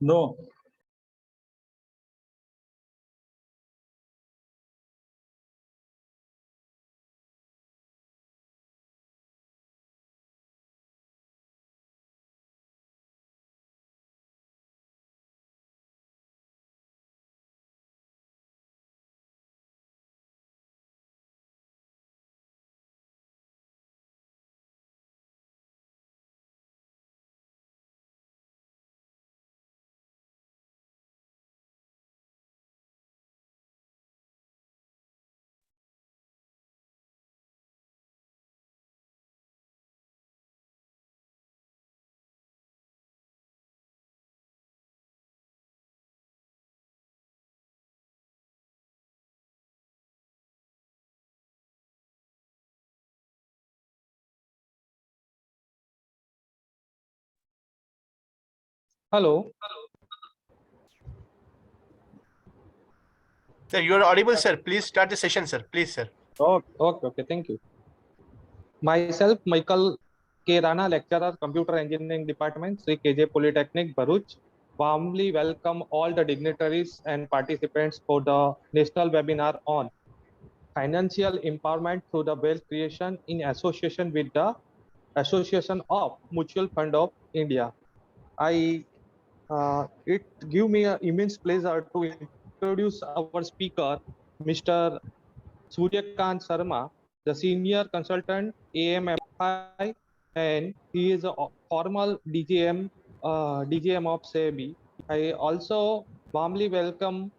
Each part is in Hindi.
No. Hello. Sir, you are audible, sir. Please start the session, sir. Please, sir. Okay. Thank you. Myself, Michael K. Rana, lecturer, Computer Engineering Department, Sri KJ Polytechnic, Bharuch. Warmly welcome all the dignitaries and participants for the national webinar on financial empowerment through the wealth creation in association with the Association of Mutual Fund of India. It give me an immense pleasure to introduce our speaker, Mr. Suryakant Sharma, the senior consultant AMFI, and he is a formal DGM of SEBI. I also warmly welcome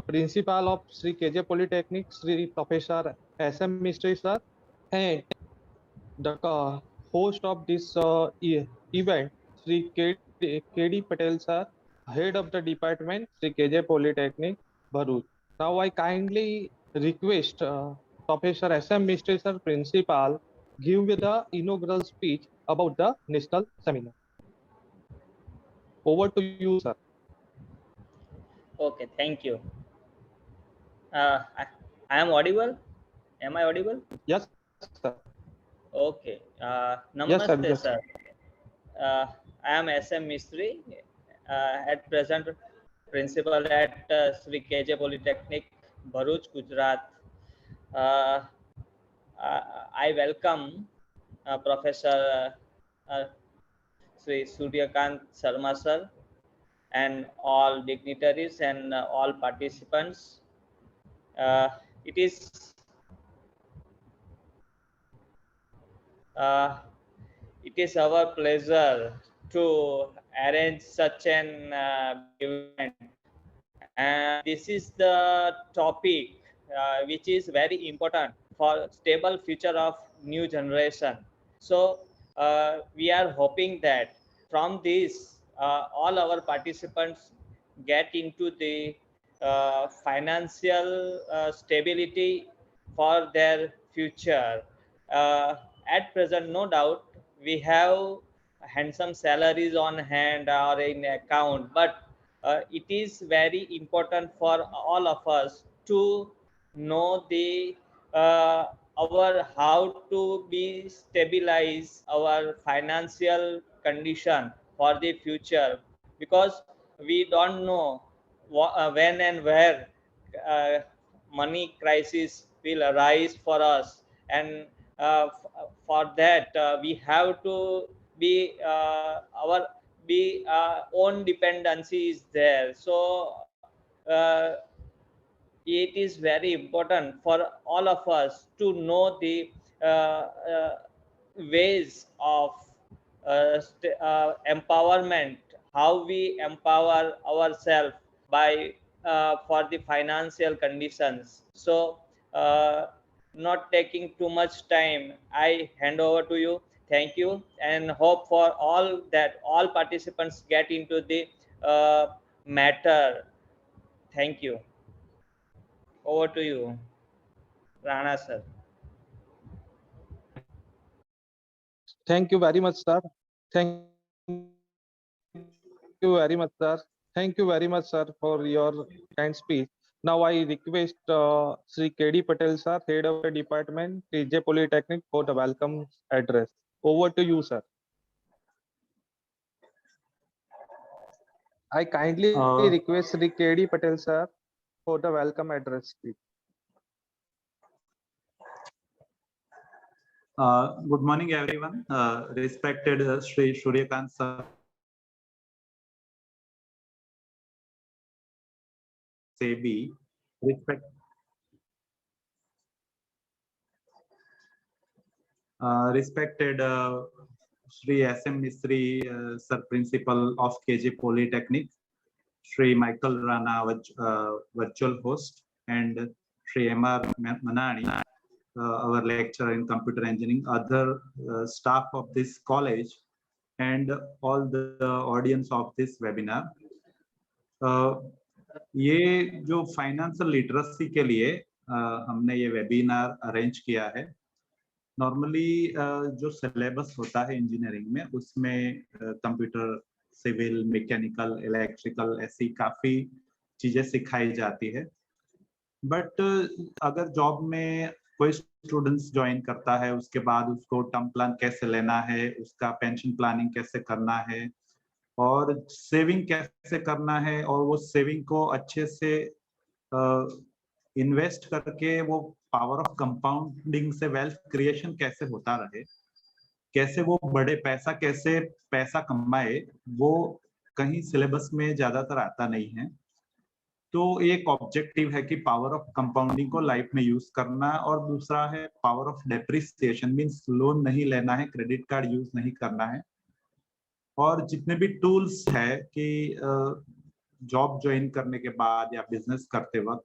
principal of Sri KJ Polytechnic, Sri Professor SM Mistry sir, and the host of this event, Sri KD Patel sir, head of the department, Sri KJ Polytechnic, Bharuch. Now I kindly request Professor SM Mistry sir, principal, give me the inaugural speech about the national seminar. Over to you, sir. Okay, thank you. I am audible. Am I audible? Yes, sir. Okay. Yes, sir. Namaste, Yes. sir. I am SM Mistry, at present principal at Sri KJ Polytechnic, Bharuch, Gujarat. Uh, I welcome Professor Sri Suryakant Sharma sir and all dignitaries and all participants. Uh, it is uh, it is our pleasure to arrange such an big event, and this is the topic which is very important for stable future of new generation. So we are hoping that from this all our participants get into the financial stability for their future. uh, at present, no doubt, we have handsome salaries on hand or in account, but it is very important for all of us to know the our how to be stabilize our financial condition for the future, because we don't know when and where uh, money crisis will arise for us, and for that we have to be our be own dependency is there. So uh, it is very important for all of us to know the uh, uh, ways of empowerment, how we empower ourselves by for the financial conditions. So not taking too much time, I hand over to you. Thank you, and hope for all that all participants get into the matter. Thank you. Over to you, Rana sir. Thank you very much, sir. Thank you very much, sir. Thank you very much, sir, for your kind speech. Now I request Sri KD Patel, sir, head of the department, KJ Polytechnic, for the welcome address. Over to you, sir. I kindly request Sri KD Patel sir for the welcome address speech. Good morning, everyone. Respected Sri Suryakant sir, SEBI, respected Sri SM Mistry, sir, principal of KJ Polytechnic, Sri Michael Rana, virtual host, and Sri MR Manani, our lecturer in computer engineering, other staff of this college, and all the audience of this webinar. ये जो फाइनेंशियल लिटरेसी के लिए हमने ये वेबिनार अरेंज किया है। नॉर्मली जो सिलेबस होता है इंजीनियरिंग में, उसमें कंप्यूटर, सिविल, मैकेनिकल, इलेक्ट्रिकल, ऐसी काफी चीजें सिखाई जाती है। बट अगर जॉब में कोई स्टूडेंट्स ज्वाइन करता है, उसके बाद उसको टर्म प्लान कैसे लेना है, उसका पेंशन प्लानिंग कैसे करना है, और सेविंग कैसे करना है, और वो सेविंग को अच्छे से इन्वेस्ट करके वो पावर ऑफ कंपाउंडिंग से वेल्थ क्रिएशन कैसे होता रहे, कैसे वो बड़े कैसे पैसा कमाए, वो कहीं सिलेबस में ज्यादातर आता नहीं है। तो एक ऑब्जेक्टिव है कि पावर ऑफ कंपाउंडिंग को लाइफ में यूज करना, और दूसरा है power of depreciation, means loan नहीं लेना है, क्रेडिट कार्ड यूज नहीं करना है। और जितने भी टूल्स है कि जॉब ज्वाइन करने के बाद या बिजनेस करते वक्त,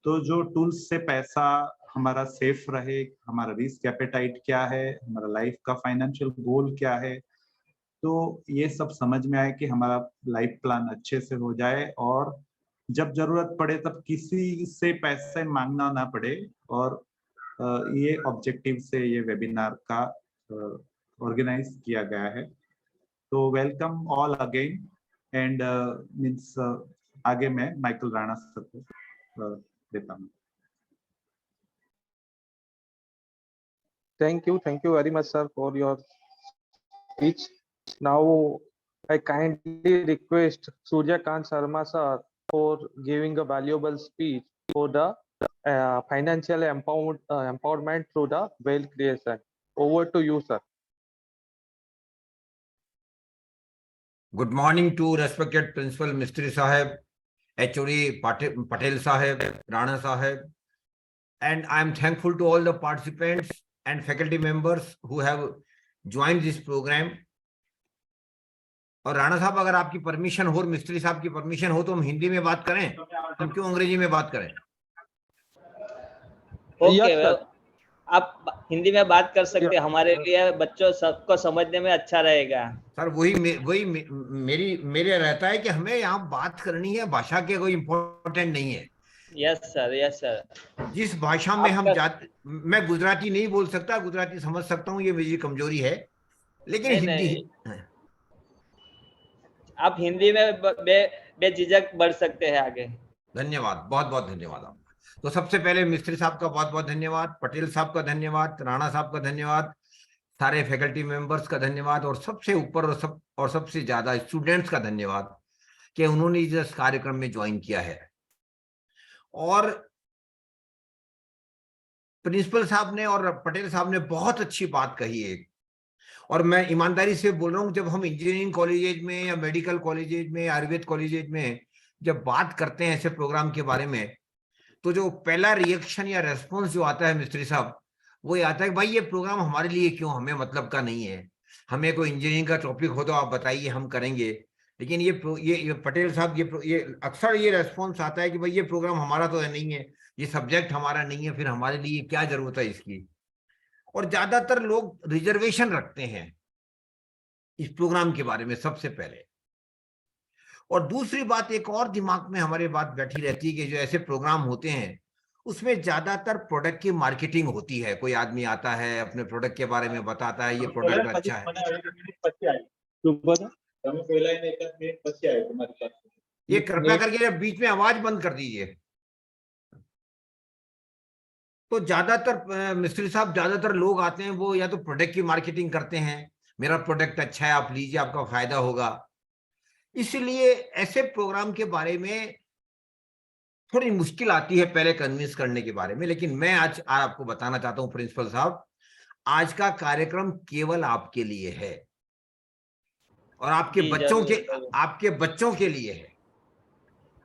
तो जो टूल्स से पैसा हमारा सेफ रहे, हमारा रिस्क एपेटाइट क्या है, हमारा लाइफ का फाइनेंशियल गोल क्या है, तो ये सब समझ में आए कि हमारा लाइफ प्लान अच्छे से हो जाए, और जब जरूरत पड़े तब किसी से पैसे मांगना ना पड़े। और ये ऑब्जेक्टिव से ये वेबिनार का ऑर्गेनाइज किया गया है। तो welcome all again, and means आगे मैं माइकल राणा सर को देता हूँ। Thank you very much, sir, for your speech. Now, I kindly request Suryakant Sharma sir for giving a valuable speech for the financial empowerment through the wealth creation. Over to you, sir. Good morning to respected Principal Mistry Sahib, HOD Patel Sahib, Rana Sahib, and I am thankful to all the participants and faculty members who have joined this program. और राणा साहब, अगर आपकी परमिशन हो और मिस्त्री साहब की परमिशन हो तो हम हिंदी में बात करें, हम क्यों अंग्रेजी में बात करें? ओके, आप हिंदी में बात कर सकते हैं, हमारे लिए बच्चों सबको समझने में अच्छा रहेगा। सर वही मेरे रहता है कि हमें यहाँ बात करनी है, भाषा के कोई इम्पोर्टेंट नहीं है। Yes sir. जिस भाषा में हम मैं गुजराती नहीं बोल सकता, गुजराती समझ सकता हूँ, ये मेरी कमजोरी है, लेकिन हिंदी आप हिंदी में बेझिझक बढ़ सकते हैं आगे। धन्यवाद, बहुत बहुत धन्यवाद आपका। तो सबसे पहले मिस्त्री साहब का बहुत बहुत धन्यवाद, पटेल साहब का धन्यवाद, राणा साहब का धन्यवाद, सारे फैकल्टी मेंबर्स का धन्यवाद, और सबसे ऊपर और सबसे ज्यादा स्टूडेंट्स का धन्यवाद कि उन्होंने इस कार्यक्रम में ज्वाइन किया है। और प्रिंसिपल साहब ने और पटेल साहब ने बहुत अच्छी बात कही है, और मैं ईमानदारी से बोल रहा हूँ, जब हम इंजीनियरिंग कॉलेजेज में या मेडिकल कॉलेजेज में, आयुर्वेद कॉलेजेज में जब बात करते हैं ऐसे प्रोग्राम के बारे में, तो जो पहला रिएक्शन या रेस्पॉन्स जो आता है मिस्त्री साहब, वो ये आता है कि भाई ये प्रोग्राम हमारे लिए क्यों, हमें मतलब का नहीं है, हमें कोई इंजीनियरिंग का टॉपिक हो तो आप बताइए, हम करेंगे। लेकिन ये पटेल साहब, ये अक्सर ये रेस्पॉन्स आता है कि भाई ये प्रोग्राम हमारा तो है नहीं है, ये सब्जेक्ट हमारा नहीं है, फिर हमारे लिए क्या जरूरत है इसकी। और ज्यादातर लोग रिजर्वेशन रखते हैं इस प्रोग्राम के बारे में सबसे पहले। और दूसरी बात, एक और दिमाग में हमारे बात बैठी रहती है कि जो ऐसे प्रोग्राम होते हैं उसमें ज्यादातर प्रोडक्ट की मार्केटिंग होती है। कोई आदमी आता है, अपने प्रोडक्ट के बारे में बताता है, ये प्रोडक्ट अच्छा है। ये कृपया करके बीच में आवाज बंद कर दीजिए। तो ज्यादातर मिस्त्री साहब, ज्यादातर लोग आते हैं वो या तो प्रोडक्ट की मार्केटिंग करते हैं, मेरा प्रोडक्ट अच्छा है, आप लीजिए, आपका फायदा होगा, इसलिए ऐसे प्रोग्राम के बारे में थोड़ी मुश्किल आती है पहले कन्विंस करने के बारे में, लेकिन मैं आज आपको बताना चाहता हूं प्रिंसिपल साहब, आज का कार्यक्रम केवल आपके लिए है और आपके जी बच्चों जरूर के जरूर। आपके बच्चों के लिए है।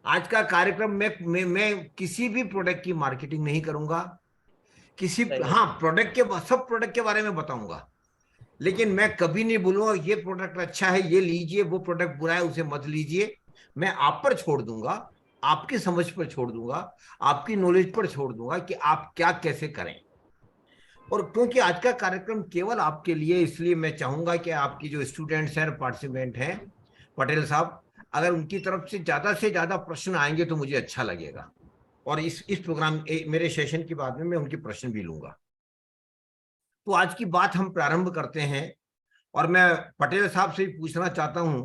आज का कार्यक्रम मैं किसी भी प्रोडक्ट की मार्केटिंग नहीं करूंगा, सही है। हाँ, सब प्रोडक्ट के बारे में बताऊंगा, लेकिन मैं कभी नहीं बोलूंगा ये प्रोडक्ट अच्छा है ये लीजिए, वो प्रोडक्ट बुरा है उसे मत लीजिए। मैं आप पर छोड़ दूंगा, आपकी समझ पर छोड़ दूंगा, आपकी नॉलेज पर छोड़ दूंगा कि आप क्या कैसे करें। और क्योंकि आज का कार्यक्रम केवल आपके लिए, इसलिए मैं चाहूंगा कि आपकी जो स्टूडेंट्स हैं, पार्टिसिपेंट हैं, पटेल साहब, अगर उनकी तरफ से ज्यादा प्रश्न आएंगे तो मुझे अच्छा लगेगा, और इस प्रोग्राम मेरे सेशन के बाद में मैं उनके प्रश्न भी लूंगा। तो आज की बात हम प्रारंभ करते हैं, और मैं पटेल साहब से पूछना चाहता हूं,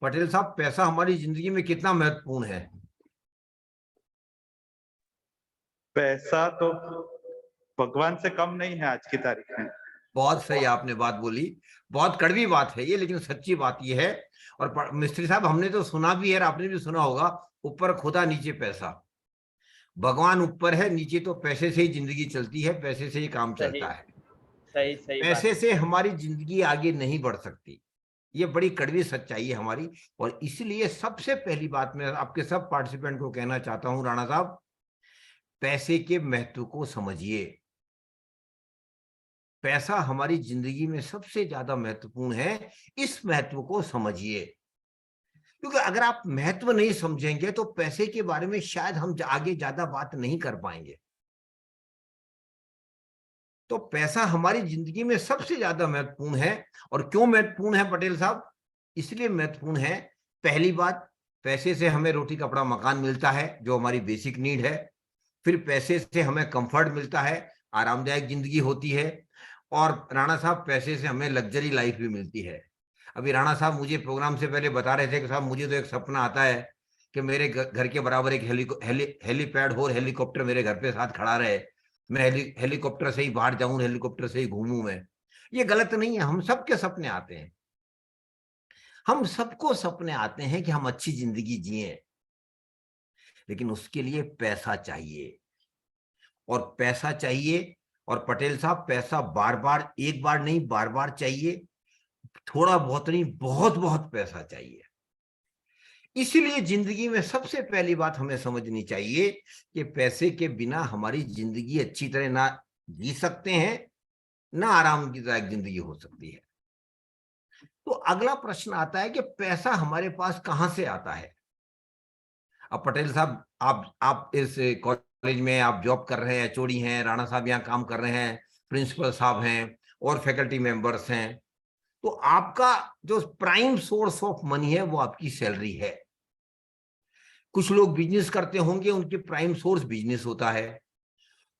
पटेल साहब, पैसा हमारी जिंदगी में कितना महत्वपूर्ण है? पैसा तो भगवान से कम नहीं है आज की तारीख में। बहुत सही आपने बात बोली, बहुत कड़वी बात है ये, लेकिन सच्ची बात ये है। और मिस्त्री साहब, हमने तो सुना भी है और आपने भी सुना होगा, ऊपर खुदा नीचे पैसा। भगवान ऊपर है, नीचे तो पैसे से ही जिंदगी चलती है, पैसे से ही काम सही चलता है। सही सही बात पैसे है। से हमारी जिंदगी आगे नहीं बढ़ सकती, ये बड़ी कड़वी सच्चाई है हमारी। और इसलिए सबसे पहली बात मैं आपके सब पार्टिसिपेंट को कहना चाहता हूं, राणा साहब, पैसे के महत्व को समझिए। पैसा हमारी जिंदगी में सबसे ज्यादा महत्वपूर्ण है, इस महत्व को समझिए। क्योंकि अगर आप महत्व नहीं समझेंगे तो पैसे के बारे में शायद हम आगे ज्यादा बात नहीं कर पाएंगे। तो पैसा हमारी जिंदगी में सबसे ज्यादा महत्वपूर्ण है। और क्यों महत्वपूर्ण है पटेल साहब? इसलिए महत्वपूर्ण है, पहली बात, पैसे से हमें रोटी कपड़ा मकान मिलता है जो हमारी बेसिक नीड है। फिर पैसे से हमें कंफर्ट मिलता है, आरामदायक जिंदगी होती है। और राणा साहब, पैसे से हमें लग्जरी लाइफ भी मिलती है। अभी राणा साहब मुझे प्रोग्राम से पहले बता रहे थे कि साहब मुझे तो एक सपना आता है कि मेरे घर के बराबर एक हेलीपैड हो और हेलीकॉप्टर मेरे घर पे साथ खड़ा रहे, मैं हेलीकॉप्टर से ही बाहर जाऊं, हेलीकॉप्टर से ही घूमूं मैं। ये गलत नहीं है, हम सबके सपने आते हैं, हम सबको सपने आते हैं कि हम अच्छी जिंदगी जिए, लेकिन उसके लिए पैसा चाहिए। और पैसा चाहिए, और पटेल साहब, पैसा बार बार, एक बार नहीं, बार बार चाहिए, थोड़ा बहुत नहीं, बहुत बहुत पैसा चाहिए। इसीलिए जिंदगी में सबसे पहली बात हमें समझनी चाहिए कि पैसे के बिना हमारी जिंदगी अच्छी तरह ना जी सकते हैं, ना आरामदायक जिंदगी हो सकती है। तो अगला प्रश्न आता है कि पैसा हमारे पास कहां से आता है? अब पटेल साहब, आप इस कॉलेज में आप जॉब कर रहे हैं, एचओडी हैं, राणा साहब यहाँ काम कर रहे हैं, प्रिंसिपल साहब हैं, और फैकल्टी मेंबर्स हैं। तो आपका जो प्राइम सोर्स ऑफ मनी है वो आपकी सैलरी है। कुछ लोग बिजनेस करते होंगे, उनके प्राइम सोर्स बिजनेस होता है।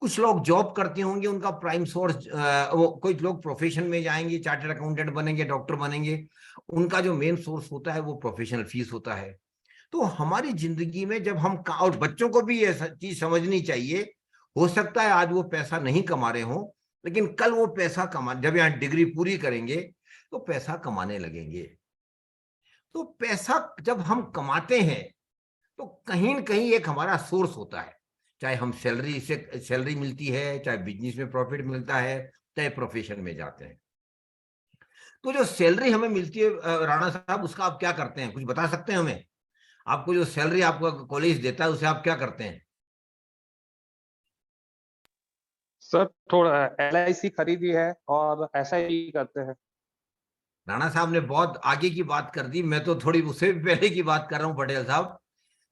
कुछ लोग जॉब करते होंगे, उनका प्राइम सोर्स, कुछ लोग प्रोफेशन में जाएंगे, चार्टर्ड अकाउंटेंट बनेंगे, डॉक्टर बनेंगे, उनका जो मेन सोर्स होता है वो प्रोफेशनल फीस होता है। तो हमारी जिंदगी में जब हम, और बच्चों को भी ये चीज समझनी चाहिए, हो सकता है आज वो पैसा नहीं कमा रहे हो, लेकिन कल वो पैसा कमा, जब यहाँ डिग्री पूरी करेंगे तो पैसा कमाने लगेंगे। तो पैसा जब हम कमाते हैं तो कहीं न कहीं एक हमारा सोर्स होता है, चाहे हम सैलरी मिलती है, चाहे बिजनेस में प्रॉफिट मिलता है, चाहे प्रोफेशन में जाते हैं। तो जो सैलरी हमें मिलती है राणा साहब, उसका आप क्या करते हैं, कुछ बता सकते हैं हमें? आपको जो सैलरी आपका कॉलेज देता है उसे आप क्या करते हैं? सर थोड़ा LIC खरीदी है और SIP करते हैं। राणा साहब ने बहुत आगे की बात कर दी, मैं तो थोड़ी उससे भी पहले की बात कर रहा हूँ पटेल साहब।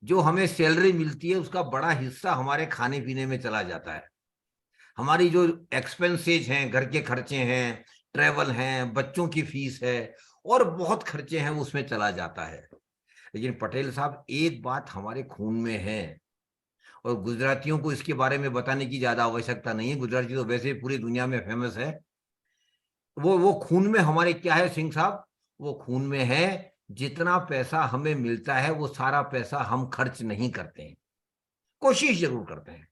जो हमें सैलरी मिलती है उसका बड़ा हिस्सा हमारे खाने पीने में चला जाता है। हमारी जो एक्सपेंसेज हैं, घर के खर्चे हैं, ट्रेवल हैं, बच्चों की फीस है, और बहुत खर्चे हैं, उसमें चला जाता है। लेकिन पटेल साहब, एक बात हमारे खून में है, और गुजरातियों को इसके बारे में बताने की ज्यादा आवश्यकता नहीं है, गुजराती तो वैसे पूरी दुनिया में फेमस है। वो खून में हमारे क्या है सिंह साहब? वो खून में है, जितना पैसा हमें मिलता है वो सारा पैसा हम खर्च नहीं करते हैं, कोशिश जरूर करते हैं।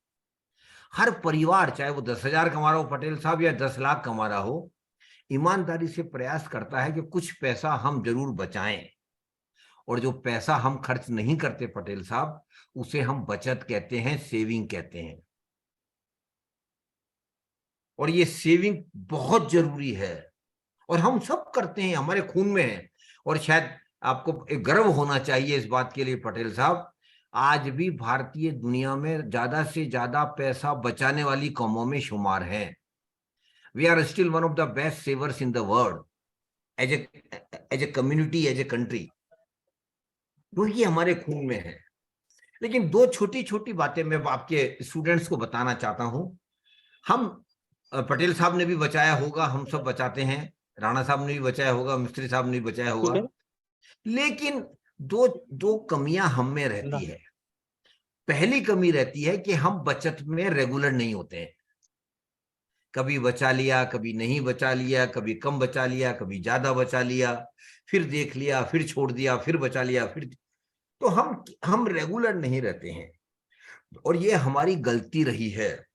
हर परिवार, चाहे वो 10,000 कमा रहा हो पटेल साहब, या 10 लाख कमा रहा हो, ईमानदारी से प्रयास करता है कि कुछ पैसा हम जरूर बचाएं। और जो पैसा हम खर्च नहीं करते पटेल साहब, उसे हम बचत कहते हैं, सेविंग कहते हैं। और ये सेविंग बहुत जरूरी है और हम सब करते हैं, हमारे खून में है। और शायद आपको एक गर्व होना चाहिए इस बात के लिए पटेल साहब, आज भी भारतीय दुनिया में ज्यादा से ज्यादा पैसा बचाने वाली कौमों में शुमार है। We are still one of the best savers in the world as a community, as a country, क्योंकि हमारे खून में है। लेकिन दो छोटी छोटी बातें मैं आपके स्टूडेंट्स को बताना चाहता हूं। हम पटेल साहब ने भी बचाया होगा, हम सब बचाते हैं, राणा साहब ने भी बचाया होगा, मिस्त्री साहब ने भी बचाया होगा, लेकिन दो दो कमियां हम में रहती है। पहली कमी रहती है कि हम बचत में रेगुलर नहीं होते हैं। कभी बचा लिया, कभी नहीं बचा लिया, कभी कम बचा लिया, कभी ज्यादा बचा लिया, फिर देख लिया, फिर छोड़ दिया, फिर बचा लिया, फिर। तो हम रेगुलर नहीं रहते हैं और ये हमारी गलती रही है।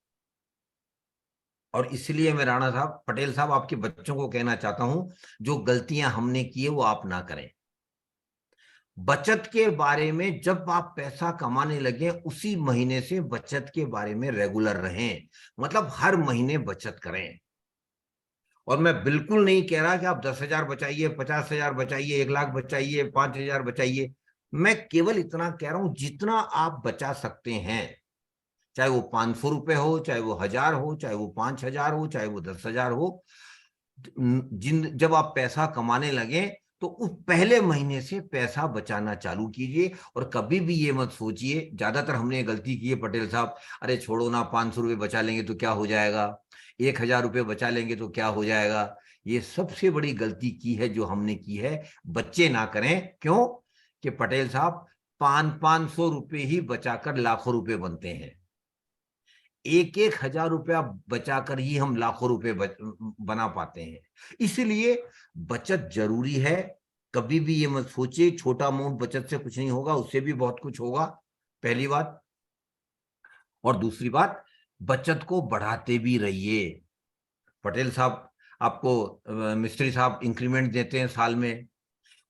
और इसलिए मैं राणा साहब, पटेल साहब, आपके बच्चों को कहना चाहता हूं, जो गलतियां हमने की है वो आप ना करें। बचत के बारे में जब आप पैसा कमाने लगे उसी महीने से बचत के बारे में रेगुलर रहें, मतलब हर महीने बचत करें। और मैं बिल्कुल नहीं कह रहा कि आप 10,000 बचाइए, 50,000 बचाइए, 1 लाख बचाइए, 5,000 बचाइए। मैं केवल इतना कह रहा हूं जितना आप बचा सकते हैं, चाहे वो 500 रुपए हो, चाहे वो 1,000 हो, चाहे वो 5,000 हो, चाहे वो 10,000 हो। जब आप पैसा कमाने लगे तो उस पहले महीने से पैसा बचाना चालू कीजिए। और कभी भी ये मत सोचिए, ज्यादातर हमने गलती की है पटेल साहब, अरे छोड़ो ना, 500 रुपये बचा लेंगे तो क्या हो जाएगा, 1,000 रुपये बचा लेंगे तो क्या हो जाएगा। ये सबसे बड़ी गलती की है जो हमने की है, बच्चे ना करें। क्यों कि पटेल साहब, 500 रुपये ही बचाकर लाखों रुपए बनते हैं। 1,000 रुपया बचाकर ही हम लाखों रुपए बना पाते हैं। इसलिए बचत जरूरी है। कभी भी ये मत सोचिए छोटा अमाउंट बचत से कुछ नहीं होगा, उससे भी बहुत कुछ होगा, पहली बात। और दूसरी बात, बचत को बढ़ाते भी रहिए। पटेल साहब, आपको मिस्त्री साहब इंक्रीमेंट देते हैं साल में,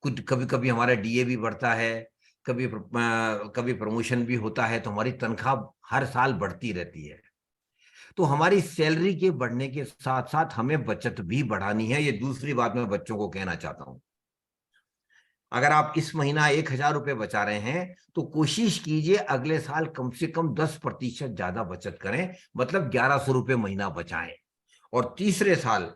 कुछ कभी कभी हमारा डीए भी बढ़ता है, कभी प्रमोशन भी होता है, तो हमारी तनख्वाह हर साल बढ़ती रहती है। तो हमारी सैलरी के बढ़ने के साथ साथ हमें बचत भी बढ़ानी है। ये दूसरी बात मैं बच्चों को कहना चाहता हूं। अगर आप इस महीना 1,000 रुपये बचा रहे हैं तो कोशिश कीजिए अगले साल कम से कम 10% ज्यादा बचत करें, मतलब 1,100 रुपये महीना बचाएं। और तीसरे साल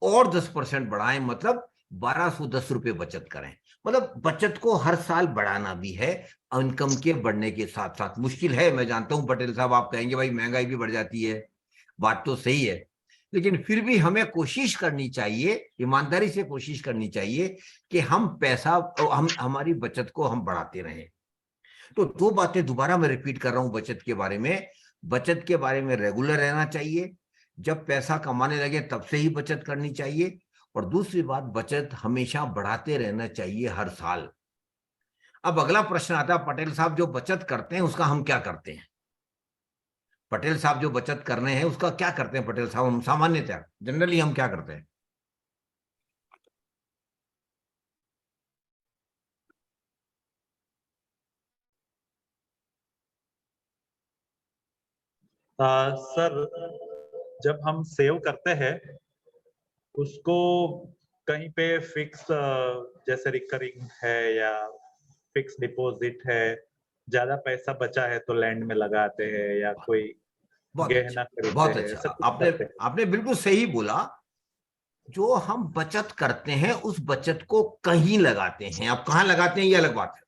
और 10% बढ़ाएं, मतलब 1,210 रुपये बचत करें। मतलब बचत को हर साल बढ़ाना भी है इनकम के बढ़ने के साथ साथ। मुश्किल है, मैं जानता हूं पटेल साहब, आप कहेंगे भाई महंगाई भी बढ़ जाती है, बात तो सही है, लेकिन फिर भी हमें कोशिश करनी चाहिए, ईमानदारी से कोशिश करनी चाहिए कि हम पैसा, हमारी बचत को हम बढ़ाते रहें। तो दो बातें दोबारा मैं रिपीट कर रहा हूं बचत के बारे में। बचत के बारे में रेगुलर रहना चाहिए, जब पैसा कमाने लगे तब से ही बचत करनी चाहिए। और दूसरी बात, बचत हमेशा बढ़ाते रहना चाहिए हर साल। अब अगला प्रश्न आता है, पटेल साहब जो बचत करते हैं उसका हम क्या करते हैं? पटेल साहब जो बचत कर रहे हैं उसका क्या करते हैं पटेल साहब? हम सामान्यतः जनरली हम क्या करते हैं? सर, जब हम सेव करते हैं उसको कहीं पे फिक्स, जैसे रिकरिंग है या फिक्स डिपॉजिट है, ज्यादा पैसा बचा है तो लैंड में लगाते हैं या कोई बहुत गहना अच्छा, खरीदते बहुत हैं, अच्छा। ऐसा कुछ आपने करते हैं। आपने बिल्कुल सही बोला। जो हम बचत करते हैं उस बचत को कहीं लगाते हैं, अब कहाँ लगाते हैं ये अलग बात है।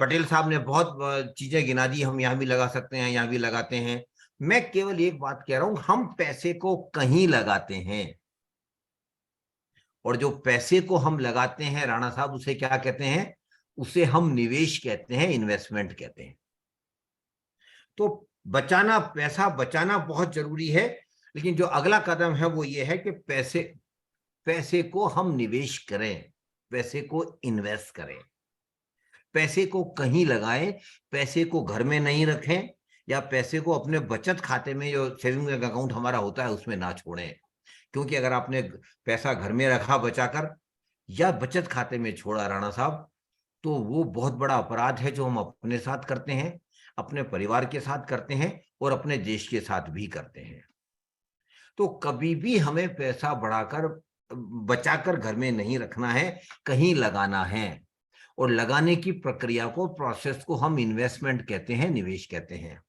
पटेल साहब ने बहुत चीजें गिना दी, हम यहाँ भी लगा सकते हैं, यहाँ भी लगाते हैं। मैं केवल एक बात कह रहा हूं, हम पैसे को कहीं लगाते हैं। और जो पैसे को हम लगाते हैं राणा साहब, उसे क्या कहते हैं? उसे हम निवेश कहते हैं, इन्वेस्टमेंट कहते हैं। तो बचाना, पैसा बचाना बहुत जरूरी है, लेकिन जो अगला कदम है वो ये है कि पैसे को हम निवेश करें, पैसे को इन्वेस्ट करें, पैसे को कहीं लगाएं, पैसे को घर में नहीं रखें, या पैसे को अपने बचत खाते में, जो सेविंग अकाउंट हमारा होता है, उसमें ना छोड़ें। क्योंकि अगर आपने पैसा घर में रखा बचाकर, या बचत खाते में छोड़ा राणा साहब, तो वो बहुत बड़ा अपराध है जो हम अपने साथ करते हैं, अपने परिवार के साथ करते हैं और अपने देश के साथ भी करते हैं। तो कभी भी हमें पैसा बढ़ाकर बचाकर घर में नहीं रखना है, कहीं लगाना है। और लगाने की प्रक्रिया को, प्रोसेस को हम इन्वेस्टमेंट कहते हैं, निवेश कहते हैं।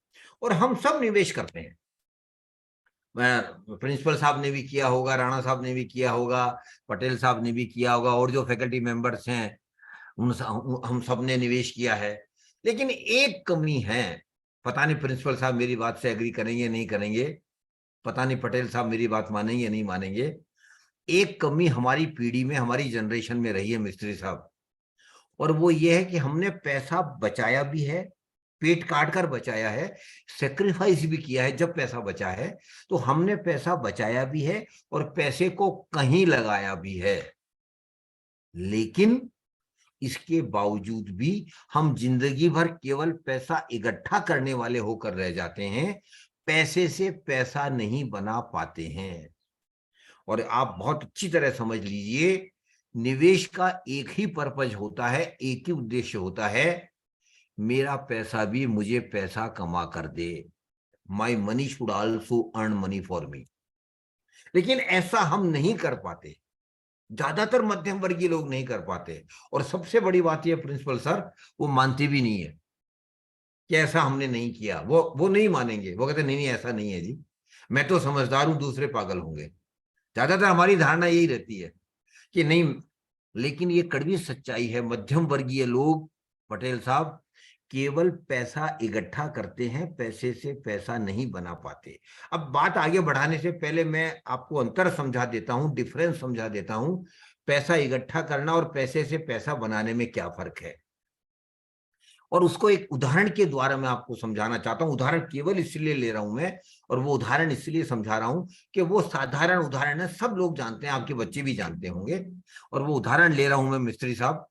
और हम सब निवेश करते हैं। प्रिंसिपल साहब ने भी किया होगा, राणा साहब ने भी किया होगा, पटेल साहब ने भी किया होगा, और जो फैकल्टी मेंबर्स हैं हम सब ने निवेश किया है। लेकिन एक कमी है, पता नहीं प्रिंसिपल साहब मेरी बात से एग्री करेंगे नहीं करेंगे, पता नहीं पटेल साहब मेरी बात मानेंगे नहीं मानेंगे। एक कमी हमारी पीढ़ी में, हमारी जनरेशन में रही है मिस्त्री साहब, और वो ये है कि हमने पैसा बचाया भी है, पेट काट कर बचाया है, सेक्रीफाइस भी किया है। जब पैसा बचा है तो हमने पैसा बचाया भी है और पैसे को कहीं लगाया भी है। लेकिन इसके बावजूद भी हम जिंदगी भर केवल पैसा इकट्ठा करने वाले होकर रह जाते हैं, पैसे से पैसा नहीं बना पाते हैं। और आप बहुत अच्छी तरह समझ लीजिए, निवेश का एक ही पर्पज होता है, एक ही उद्देश्य होता है, मेरा पैसा भी मुझे पैसा कमा कर दे। My money should also earn money for me. लेकिन ऐसा हम नहीं कर पाते, ज्यादातर मध्यम वर्गीय लोग नहीं कर पाते। और सबसे बड़ी बात यह प्रिंसिपल सर, वो मानते भी नहीं है कि ऐसा हमने नहीं किया। वो नहीं मानेंगे, वो कहते नहीं ऐसा नहीं है जी, मैं तो समझदार हूं, दूसरे पागल होंगे। ज्यादातर हमारी धारणा यही रहती है कि नहीं। लेकिन ये कड़वी सच्चाई है, मध्यम वर्गीय लोग पटेल साहब केवल पैसा इकट्ठा करते हैं, पैसे से पैसा नहीं बना पाते। अब बात आगे बढ़ाने से पहले मैं आपको अंतर समझा देता हूं, डिफरेंस समझा देता हूं। पैसा इकट्ठा करना और पैसे से पैसा बनाने में क्या फर्क है, और उसको एक उदाहरण के द्वारा मैं आपको समझाना चाहता हूं। उदाहरण केवल इसलिए ले रहा हूं मैं, और वो उदाहरण इसलिए समझा रहा हूं कि वो साधारण उदाहरण है, सब लोग जानते हैं, आपके बच्चे भी जानते होंगे। और वो उदाहरण ले रहा हूं मैं मिस्त्री साहब,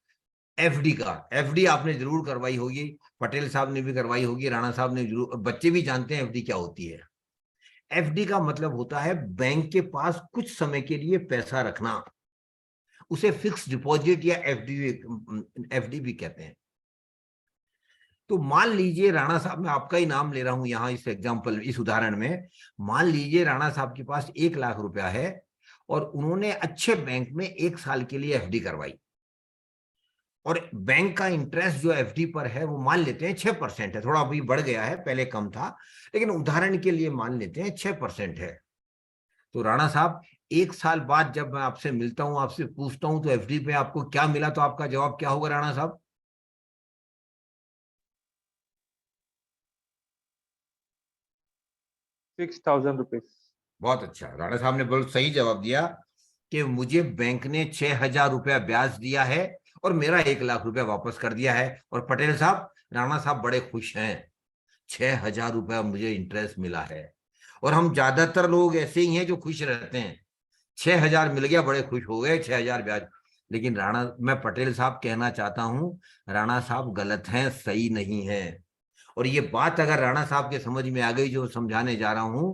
एफडी का। एफडी आपने जरूर करवाई होगी, पटेल साहब ने भी करवाई होगी, राणा साहब ने जरूर, बच्चे भी जानते हैं एफडी क्या होती है। एफडी का मतलब होता है बैंक के पास कुछ समय के लिए पैसा रखना, उसे फिक्स डिपॉजिट या एफडी भी कहते हैं। तो मान लीजिए राणा साहब, मैं आपका ही नाम ले रहा हूं यहां इस एग्जांपल, इस उदाहरण में। मान लीजिए राणा साहब के पास 1 लाख रुपया है और उन्होंने अच्छे बैंक में 1 साल के लिए एफडी करवाई, और बैंक का इंटरेस्ट जो एफडी पर है वो मान लेते हैं 6% है। थोड़ा अभी बढ़ गया है, पहले कम था, लेकिन उदाहरण के लिए मान लेते हैं 6% है। तो राणा साहब 1 साल बाद जब मैं आपसे मिलता हूं, आपसे पूछता हूं तो एफडी पे आपको क्या मिला, तो आपका जवाब क्या होगा राणा साहब? ₹6,000। बहुत अच्छा, राणा साहब ने बहुत सही जवाब दिया कि मुझे बैंक ने 6,000 रुपया ब्याज दिया है और मेरा 1 लाख रुपया वापस कर दिया है। और पटेल साहब, राणा साहब बड़े खुश हैं, 6,000 रुपया मुझे इंटरेस्ट मिला है। और हम ज्यादातर लोग ऐसे ही हैं जो खुश रहते हैं, 6,000 मिल गया, बड़े खुश हो गए, 6,000 ब्याज। लेकिन मैं पटेल साहब कहना चाहता हूं, राणा साहब गलत हैं, सही नहीं है। और ये बात अगर राणा साहब के समझ में आ गई जो समझाने जा रहा हूं,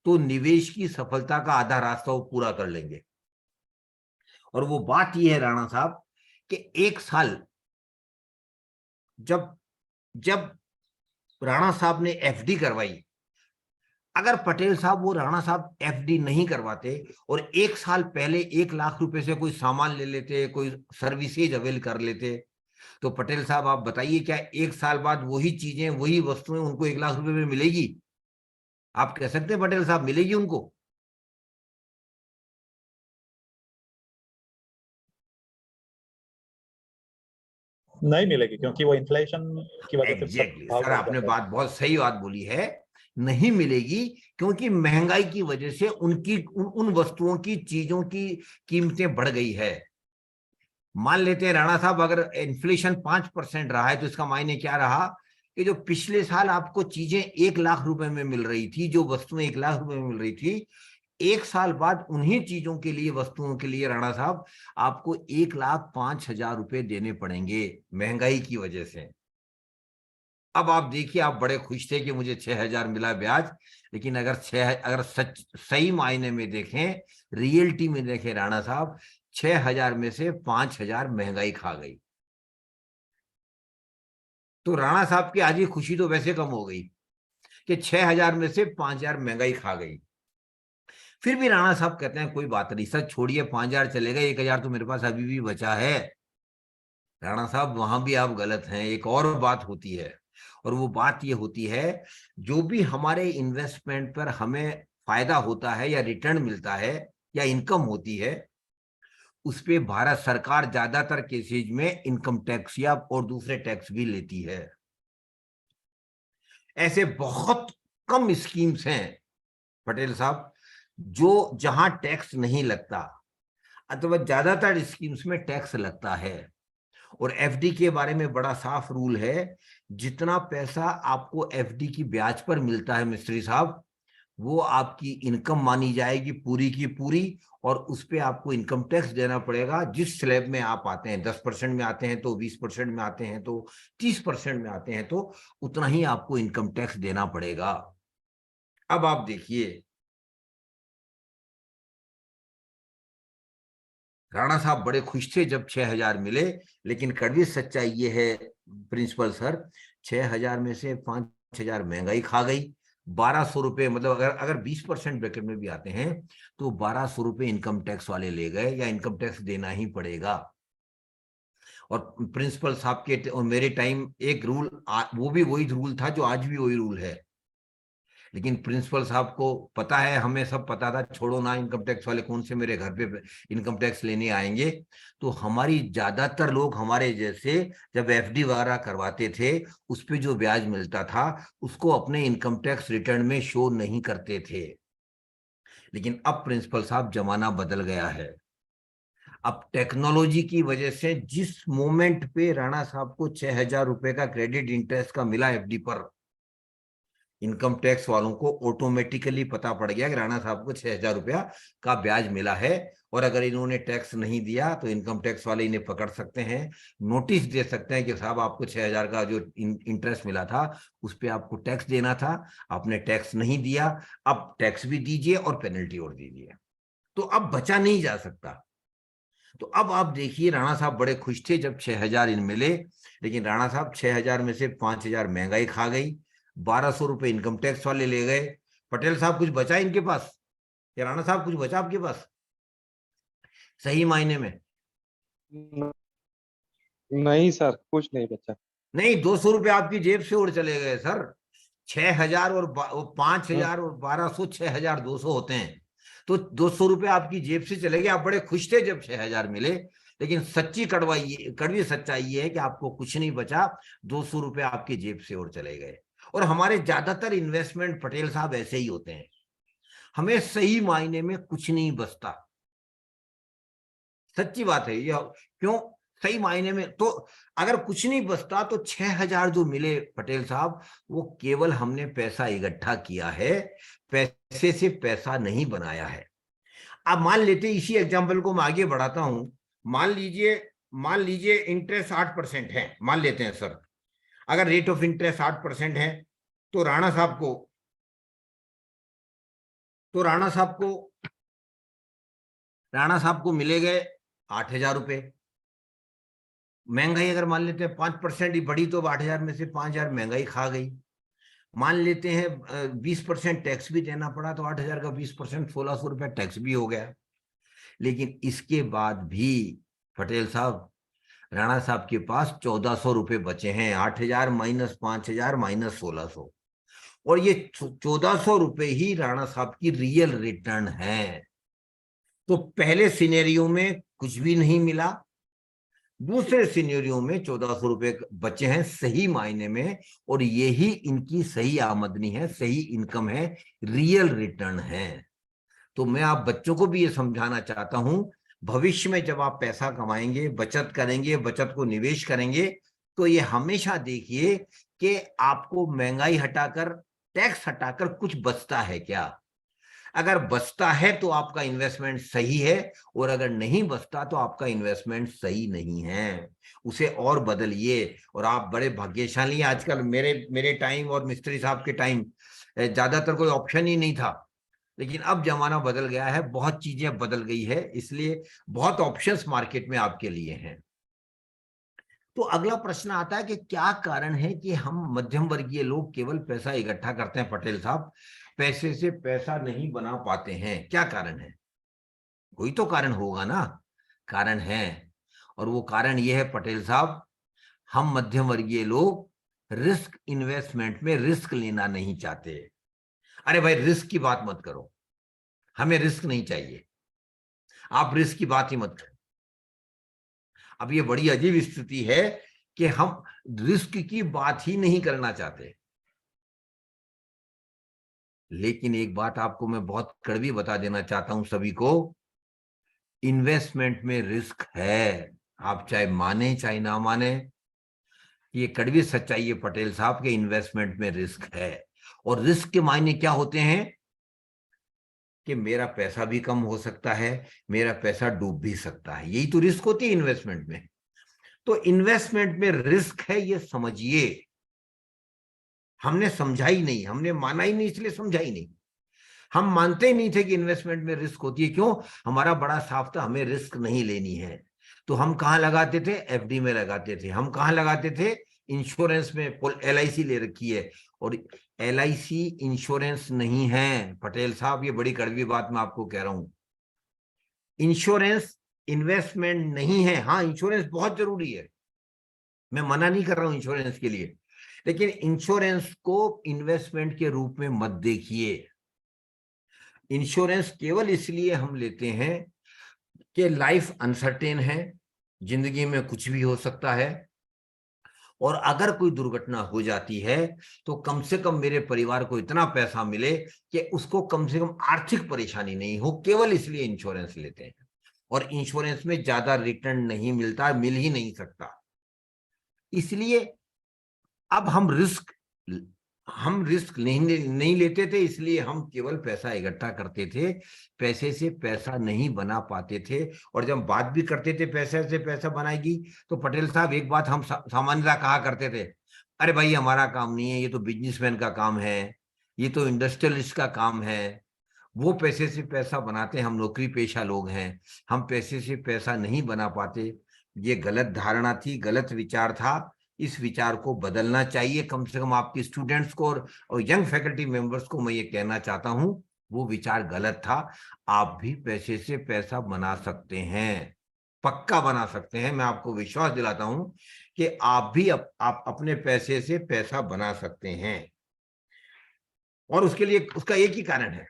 तो निवेश की सफलता का आधा रास्ता वो पूरा कर लेंगे। और वो बात ये है राणा साहब कि 1 साल जब राणा साहब ने एफडी करवाई, अगर पटेल साहब वो राणा साहब एफडी नहीं करवाते और 1 साल पहले 1 लाख रुपए से कोई सामान ले लेते, कोई सर्विसेज अवेल कर लेते, तो पटेल साहब आप बताइए, क्या 1 साल बाद वही चीजें, वही वस्तुएं उनको 1 लाख रुपए में मिलेगी? आप कह सकते हैं पटेल साहब मिलेगी उनको? नहीं मिलेगी, क्योंकि वो इन्फ्लेशन की वजह से एग्जैक्टली सर, आपने बात बहुत सही बात बोली है, नहीं मिलेगी, क्योंकि महंगाई की वजह से उन वस्तुओं की, चीजों की कीमतें बढ़ गई है। मान लेते हैं राणा साहब, अगर इन्फ्लेशन 5% रहा है तो इसका मायने क्या रहा कि जो पिछले साल आपको चीजें 1 लाख रुपए में मिल रही थी, जो वस्तुएं 1 लाख रुपए में मिल रही थी, 1 साल बाद उन्हीं चीजों के लिए, वस्तुओं के लिए राणा साहब आपको 1,05,000 रुपए देने पड़ेंगे महंगाई की वजह से। अब आप देखिए, आप बड़े खुश थे कि मुझे 6,000 मिला ब्याज, लेकिन अगर सही मायने में देखें, रियलिटी में देखें राणा साहब, 6,000 में से 5,000 महंगाई खा गई। तो राणा साहब की आज ही खुशी तो वैसे कम हो गई कि 6,000 में से 5,000 महंगाई खा गई। फिर भी राणा साहब कहते हैं कोई बात नहीं सर, छोड़िए 5,000 चलेगा, 1,000 तो मेरे पास अभी भी बचा है। राणा साहब वहां भी आप गलत हैं। एक और बात होती है, और वो बात ये होती है, जो भी हमारे इन्वेस्टमेंट पर हमें फायदा होता है या रिटर्न मिलता है या इनकम होती है, उस पे भारत सरकार ज्यादातर केसेज में इनकम टैक्स या और दूसरे टैक्स भी लेती है। ऐसे बहुत कम स्कीम्स हैं पटेल साहब जो जहां टैक्स नहीं लगता, अथवा ज्यादातर स्कीम्स में टैक्स लगता है। और एफडी के बारे में बड़ा साफ रूल है, जितना पैसा आपको एफडी की ब्याज पर मिलता है मिस्त्री साहब, वो आपकी इनकम मानी जाएगी पूरी की पूरी, और उस पे आपको इनकम टैक्स देना पड़ेगा। जिस स्लैब में आप आते हैं, 10% में आते हैं तो 20% में आते हैं तो 30% में आते हैं तो उतना ही आपको इनकम टैक्स देना पड़ेगा। अब आप देखिए, राणा साहब बड़े खुश थे जब 6,000 मिले, लेकिन कड़वी सच्चाई ये है प्रिंसिपल सर, 6,000 में से 5,000 महंगाई खा गई। 1,200 रुपए, मतलब अगर 20% ब्रैकेट में भी आते हैं तो 1,200 रुपए इनकम टैक्स वाले ले गए, या इनकम टैक्स देना ही पड़ेगा। और प्रिंसिपल साहब के और मेरे टाइम एक रूल, वो भी वही रूल था जो आज भी वही रूल है, लेकिन प्रिंसिपल साहब को पता है, हमें सब पता था, छोड़ो ना, इनकम टैक्स वाले कौन से मेरे घर पे इनकम टैक्स लेने आएंगे। तो हमारी ज्यादातर लोग हमारे जैसे जब एफडी वगैरह करवाते थे, उस पे जो ब्याज मिलता था उसको अपने इनकम टैक्स रिटर्न में शो नहीं करते थे। लेकिन अब प्रिंसिपल साहब जमाना बदल गया है। अब टेक्नोलॉजी की वजह से जिस मोमेंट पे राणा साहब को 6,000 रुपए का क्रेडिट इंटरेस्ट का मिला एफडी पर, इनकम टैक्स वालों को ऑटोमेटिकली पता पड़ गया कि राणा साहब को 6,000 रुपया का ब्याज मिला है, और अगर इन्होंने टैक्स नहीं दिया तो इनकम टैक्स वाले इन्हें पकड़ सकते हैं, नोटिस दे सकते हैं कि साहब आपको 6,000 का जो इंटरेस्ट मिला था उस पर आपको टैक्स देना था, आपने टैक्स नहीं दिया, अब टैक्स भी दीजिए और पेनल्टी और दीजिए। तो अब बचा नहीं जा सकता। तो अब आप देखिए, राणा साहब बड़े खुश थे जब 6,000 इन मिले, लेकिन राणा साहब 6,000 में से 5,000 महंगाई खा गई, 1,200 रुपए इनकम टैक्स वाले ले गए। पटेल साहब कुछ बचा इनके पास, या राणा साहब कुछ बचा आपके पास सही मायने में? नहीं सर, कुछ नहीं बचा। नहीं, 200 रुपए आपकी जेब से उड़ चले गए सर। 6,000 और 5,000 और 1,200, 6,200 होते हैं, तो 200 रुपए आपकी जेब से चले गए। आप बड़े खुश थे जब 6,000 मिले, लेकिन सच्ची कड़वी सच्चाई ये है कि आपको कुछ नहीं बचा, 200 रुपए आपकी जेब से उड़ चले गए। और हमारे ज्यादातर इन्वेस्टमेंट पटेल साहब ऐसे ही होते हैं, हमें सही मायने में कुछ नहीं बचता। सच्ची बात है ये। क्यों सही मायने में? तो अगर कुछ नहीं बचता तो 6,000 जो मिले पटेल साहब, वो केवल हमने पैसा इकट्ठा किया है, पैसे से पैसा नहीं बनाया है। अब मान लेते, इसी एग्जाम्पल को मैं आगे बढ़ाता हूं, मान लीजिए इंटरेस्ट 8% है, मान लेते हैं सर, अगर रेट ऑफ इंटरेस्ट 8% है तो राणा साहब को मिले गए 8,000 रुपए। महंगाई अगर मान लेते हैं 5% ही बढ़ी तो 8,000 में से 5,000 महंगाई खा गई। मान लेते हैं 20% टैक्स भी देना पड़ा, तो 8,000 का 20% 1,600 रुपया टैक्स भी हो गया। लेकिन इसके बाद भी पटेल साहब, राणा साहब के पास 1,400 रुपए बचे हैं। 8,000 माइनस 5,000 माइनस 1,600, और ये 1,400 रुपए ही राणा साहब की रियल रिटर्न है। तो पहले सिनेरियो में कुछ भी नहीं मिला, दूसरे सिनेरियो में 1,400 रुपए बचे हैं सही मायने में, और यही इनकी सही आमदनी है, सही इनकम है, रियल रिटर्न है। तो मैं आप बच्चों को भी ये समझाना चाहता हूं, भविष्य में जब आप पैसा कमाएंगे, बचत करेंगे, बचत को निवेश करेंगे, तो ये हमेशा देखिए कि आपको महंगाई हटाकर, टैक्स हटाकर कुछ बचता है क्या। अगर बचता है तो आपका इन्वेस्टमेंट सही है, और अगर नहीं बचता तो आपका इन्वेस्टमेंट सही नहीं है, उसे और बदलिए। और आप बड़े भाग्यशाली आजकल, मेरे टाइम और मिस्त्री साहब के टाइम ज्यादातर कोई ऑप्शन ही नहीं था। लेकिन अब जमाना बदल गया है, बहुत चीजें बदल गई है, इसलिए बहुत ऑप्शंस मार्केट में आपके लिए हैं। तो अगला प्रश्न आता है कि क्या कारण है कि हम मध्यम वर्गीय लोग केवल पैसा इकट्ठा करते हैं पटेल साहब, पैसे से पैसा नहीं बना पाते हैं, क्या कारण है? कोई तो कारण होगा ना। कारण है, और वो कारण ये है पटेल साहब, हम मध्यम वर्गीय लोग रिस्क इन्वेस्टमेंट में रिस्क लेना नहीं चाहते। अरे भाई रिस्क की बात मत करो, हमें रिस्क नहीं चाहिए, आप रिस्क की बात ही मत करो। अब ये बड़ी अजीब स्थिति है कि हम रिस्क की बात ही नहीं करना चाहते। लेकिन एक बात आपको मैं बहुत कड़वी बता देना चाहता हूं सभी को, इन्वेस्टमेंट में रिस्क है, आप चाहे माने चाहे ना माने, ये कड़वी सच्चाई है पटेल साहब के, इन्वेस्टमेंट में रिस्क है। और रिस्क के मायने क्या होते हैं कि मेरा पैसा भी कम हो सकता है, मेरा पैसा डूब भी सकता है, यही तो रिस्क होती है इन्वेस्टमेंट में। तो इन्वेस्टमेंट में रिस्क है, ये समझिए। हमने समझा ही नहीं, हमने माना ही नहीं, इसलिए समझा ही नहीं। हम मानते ही नहीं थे कि इन्वेस्टमेंट में रिस्क होती है। क्यों? हमारा बड़ा साफ था, हमें रिस्क नहीं लेनी है। तो हम कहां लगाते थे? एफडी में लगाते थे। हम कहां लगाते थे? इंश्योरेंस में। एलआईसी ले रखी है, और एलआईसी इंश्योरेंस नहीं है पटेल साहब, ये बड़ी कड़वी बात मैं आपको कह रहा हूं। इंश्योरेंस इन्वेस्टमेंट नहीं है। हाँ, इंश्योरेंस बहुत जरूरी है, मैं मना नहीं कर रहा हूं इंश्योरेंस के लिए, लेकिन इंश्योरेंस को इन्वेस्टमेंट के रूप में मत देखिए। इंश्योरेंस केवल इसलिए हम लेते हैं कि लाइफ अनसर्टेन है, जिंदगी में कुछ भी हो सकता है, और अगर कोई दुर्घटना हो जाती है तो कम से कम मेरे परिवार को इतना पैसा मिले कि उसको कम से कम आर्थिक परेशानी नहीं हो, केवल इसलिए इंश्योरेंस लेते हैं। और इंश्योरेंस में ज्यादा रिटर्न नहीं मिलता, मिल ही नहीं सकता। इसलिए अब हम रिस्क नहीं लेते थे, इसलिए हम केवल पैसा इकट्ठा करते थे, पैसे से पैसा नहीं बना पाते थे। और जब बात भी करते थे पैसे से पैसा बनाएगी, तो पटेल साहब एक बात हम सामान्यतः कहा करते थे, अरे भाई हमारा काम नहीं है, ये तो बिजनेसमैन का काम है, ये तो इंडस्ट्रियलिस्ट का काम है, वो पैसे से पैसा बनाते हैं, हम नौकरी पेशा लोग हैं, हम पैसे से पैसा नहीं बना पाते। ये गलत धारणा थी, गलत विचार था। इस विचार को बदलना चाहिए। कम से कम आपके स्टूडेंट्स को और यंग फैकल्टी मेंबर्स को मैं ये कहना चाहता हूं, वो विचार गलत था। आप भी पैसे से पैसा बना सकते हैं, पक्का बना सकते हैं। मैं आपको विश्वास दिलाता हूं कि आप भी आप अपने पैसे से पैसा बना सकते हैं। और उसके लिए उसका एक ही कारण है,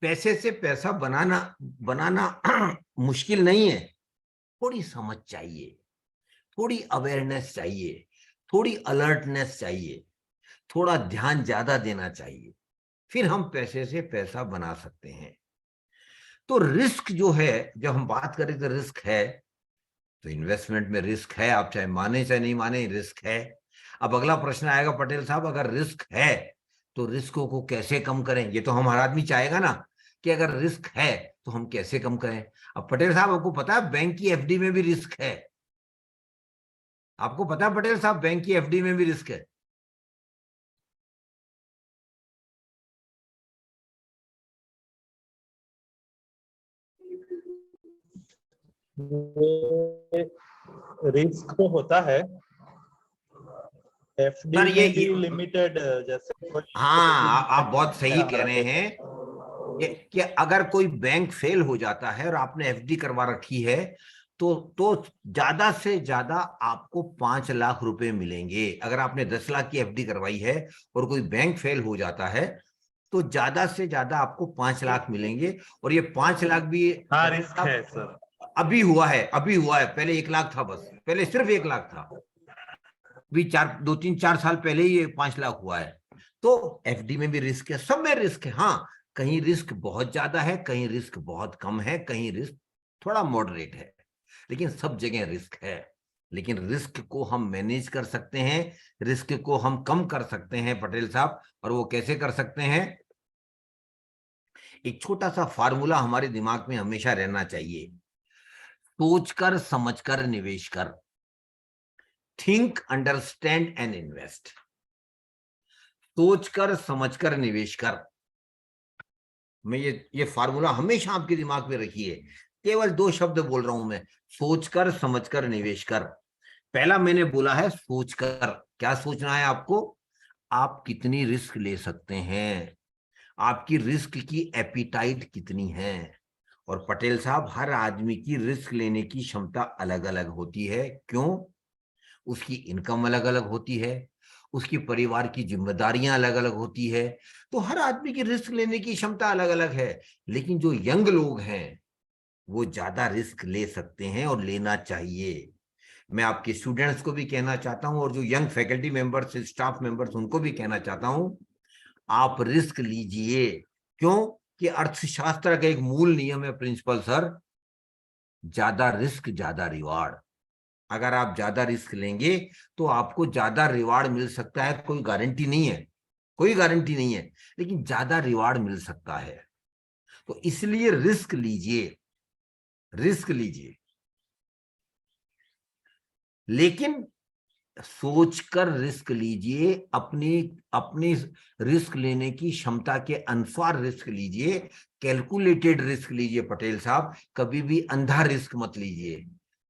पैसे से पैसा बनाना मुश्किल नहीं है। थोड़ी समझ चाहिए, थोड़ी अवेयरनेस चाहिए, थोड़ी अलर्टनेस चाहिए, थोड़ा ध्यान ज्यादा देना चाहिए, फिर हम पैसे से पैसा बना सकते हैं। तो रिस्क जो है, जब हम बात करें तो रिस्क है, तो इन्वेस्टमेंट में रिस्क है, आप चाहे माने चाहे नहीं माने, रिस्क है। अब अगला प्रश्न आएगा पटेल साहब, अगर रिस्क है तो रिस्कों को कैसे कम करें? ये तो हम हर आदमी चाहेगा ना कि अगर रिस्क है तो हम कैसे कम करें। अब पटेल साहब आपको पता है बैंक की एफडी में भी रिस्क है। आपको पता है पटेल साहब बैंक की एफडी में भी रिस्क है। रिस्क तो होता है एफडी सर ये में भी लिमिटेड, जैसे हाँ, आप बहुत सही कह रहे हैं कि अगर कोई बैंक फेल हो जाता है और आपने एफडी करवा रखी है तो ज्यादा से ज्यादा आपको 5 लाख रुपए मिलेंगे। अगर आपने 10 लाख की एफडी करवाई है और कोई बैंक फेल हो जाता है तो ज्यादा से ज्यादा आपको 5 लाख मिलेंगे। और ये 5 लाख भी हाँ रिस्क है सर। अभी हुआ है, पहले 1 लाख था, बस पहले सिर्फ 1 लाख था, भी 2-3-4 साल पहले ही ये 5 लाख हुआ है। तो एफडी में भी रिस्क है, सब में रिस्क है। हाँ, कहीं रिस्क बहुत ज्यादा है, कहीं रिस्क बहुत कम है, कहीं रिस्क थोड़ा मॉडरेट है, लेकिन सब जगह रिस्क है। लेकिन रिस्क को हम मैनेज कर सकते हैं, रिस्क को हम कम कर सकते हैं पटेल साहब। और वो कैसे कर सकते हैं? एक छोटा सा फार्मूला हमारे दिमाग में हमेशा रहना चाहिए, सोचकर समझकर निवेश कर। Think, understand and invest. सोचकर समझकर निवेश कर। मैं ये फार्मूला हमेशा आपके दिमाग में रखिए। केवल 2 शब्द बोल रहा हूं मैं, सोचकर समझकर निवेश कर। पहला मैंने बोला है सोचकर। क्या सोचना है आपको? आप कितनी रिस्क ले सकते हैं, आपकी रिस्क की एपिटाइट कितनी है। और पटेल साहब, हर आदमी की रिस्क लेने की क्षमता अलग अलग होती है। क्यों? उसकी इनकम अलग अलग होती है, उसकी परिवार की जिम्मेदारियां अलग अलग होती है। तो हर आदमी की रिस्क लेने की क्षमता अलग अलग है। लेकिन जो यंग लोग हैं वो ज्यादा रिस्क ले सकते हैं और लेना चाहिए। मैं आपके स्टूडेंट्स को भी कहना चाहता हूं और जो young faculty members, staff members, उनको भी कहना चाहता हूं, आप रिस्क लीजिए। क्यों? कि अर्थशास्त्र का एक मूल नियम है, प्रिंसिपल सर, ज्यादा रिस्क ज्यादा रिवार्ड। अगर आप ज्यादा रिस्क लेंगे तो आपको ज्यादा रिवार्ड मिल सकता है, कोई गारंटी नहीं है, कोई गारंटी नहीं है, लेकिन ज्यादा रिवार्ड मिल सकता है। तो इसलिए रिस्क लीजिए, रिस्क लीजिए, लेकिन सोचकर रिस्क लीजिए। अपनी अपनी रिस्क लेने की क्षमता के अनुसार रिस्क लीजिए, कैलकुलेटेड रिस्क लीजिए। पटेल साहब, कभी भी अंधा रिस्क मत लीजिए।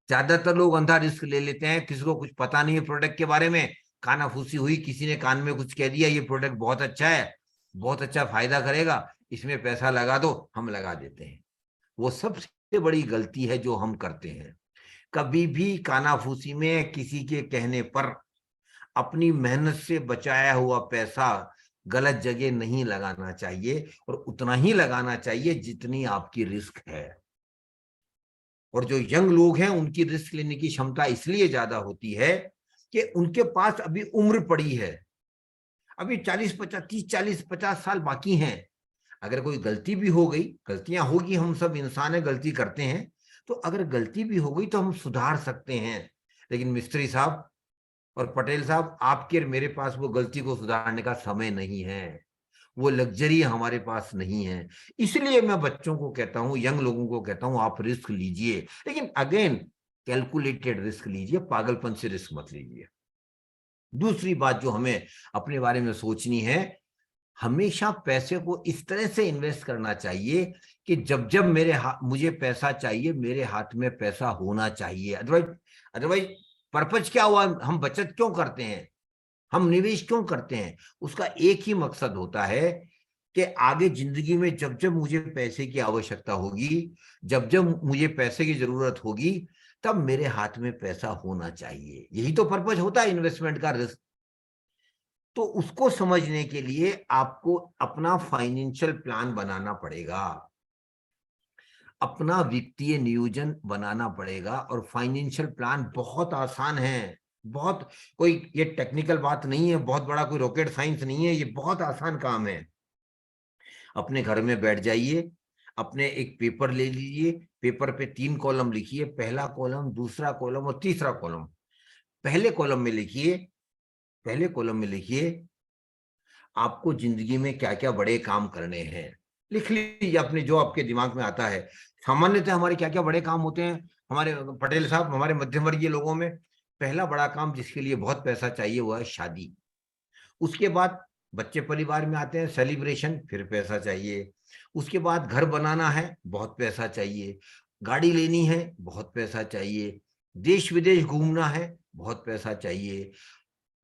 ज्यादातर लोग अंधा रिस्क ले लेते हैं, किसी को कुछ पता नहीं है प्रोडक्ट के बारे में, कानाफूसी हुई, किसी ने कान में कुछ कह दिया, ये प्रोडक्ट बहुत अच्छा है, बहुत अच्छा फायदा करेगा, इसमें पैसा लगा दो, हम लगा देते हैं। वो सबसे बड़ी गलती है जो हम करते हैं। कभी भी कानाफूसी में किसी के कहने पर अपनी मेहनत से बचाया हुआ पैसा गलत जगह नहीं लगाना चाहिए, और उतना ही लगाना चाहिए जितनी आपकी रिस्क है। और जो यंग लोग हैं उनकी रिस्क लेने की क्षमता इसलिए ज्यादा होती है कि उनके पास अभी उम्र पड़ी है, अभी 40 50 साल बाकी हैं। अगर कोई गलती भी हो गई, गलतियां होगी, हम सब इंसान है, गलती करते हैं, तो अगर गलती भी हो गई तो हम सुधार सकते हैं। लेकिन मिस्त्री साहब और पटेल साहब, आपके और मेरे पास वो गलती को सुधारने का समय नहीं है, वो लग्जरी हमारे पास नहीं है। इसलिए मैं बच्चों को कहता हूं, यंग लोगों को कहता हूं, आप रिस्क लीजिए, लेकिन अगेन कैलकुलेटेड रिस्क लीजिए, पागलपन से रिस्क मत लीजिए। दूसरी बात जो हमें अपने बारे में सोचनी है, हमेशा पैसे को इस तरह से इन्वेस्ट करना चाहिए कि जब जब मुझे पैसा चाहिए, मेरे हाथ में पैसा होना चाहिए। अदरवाइज पर्पज क्या हुआ? हम बचत क्यों करते हैं, हम निवेश क्यों करते हैं? उसका एक ही मकसद होता है कि आगे जिंदगी में जब जब मुझे पैसे की आवश्यकता होगी, जब जब मुझे पैसे की जरूरत होगी, तब मेरे हाथ में पैसा होना चाहिए। यही तो पर्पज होता है इन्वेस्टमेंट का, रिस्क। तो उसको समझने के लिए आपको अपना फाइनेंशियल प्लान बनाना पड़ेगा, अपना वित्तीय नियोजन बनाना पड़ेगा। और फाइनेंशियल प्लान बहुत आसान है, बहुत कोई ये टेक्निकल बात नहीं है, बहुत बड़ा कोई रॉकेट साइंस नहीं है, ये बहुत आसान काम है। अपने घर में बैठ जाइए, अपने एक पेपर ले लीजिए, पेपर पे 3 कॉलम लिखिए, पहला कॉलम, दूसरा कॉलम और तीसरा कॉलम। पहले कॉलम में लिखिए, पहले कॉलम में लिखिए आपको जिंदगी में क्या क्या बड़े काम करने हैं। लिख लीजिए अपने जो आपके दिमाग में आता है। सामान्यतः हमारे क्या क्या बड़े काम होते हैं हमारे पटेल साहब, हमारे मध्यम वर्गीय लोगों में? पहला बड़ा काम जिसके लिए बहुत पैसा चाहिए वो है शादी। उसके बाद बच्चे परिवार में आते हैं, सेलिब्रेशन, फिर पैसा चाहिए। उसके बाद घर बनाना है, बहुत पैसा चाहिए। गाड़ी लेनी है, बहुत पैसा चाहिए। देश विदेश घूमना है, बहुत पैसा चाहिए।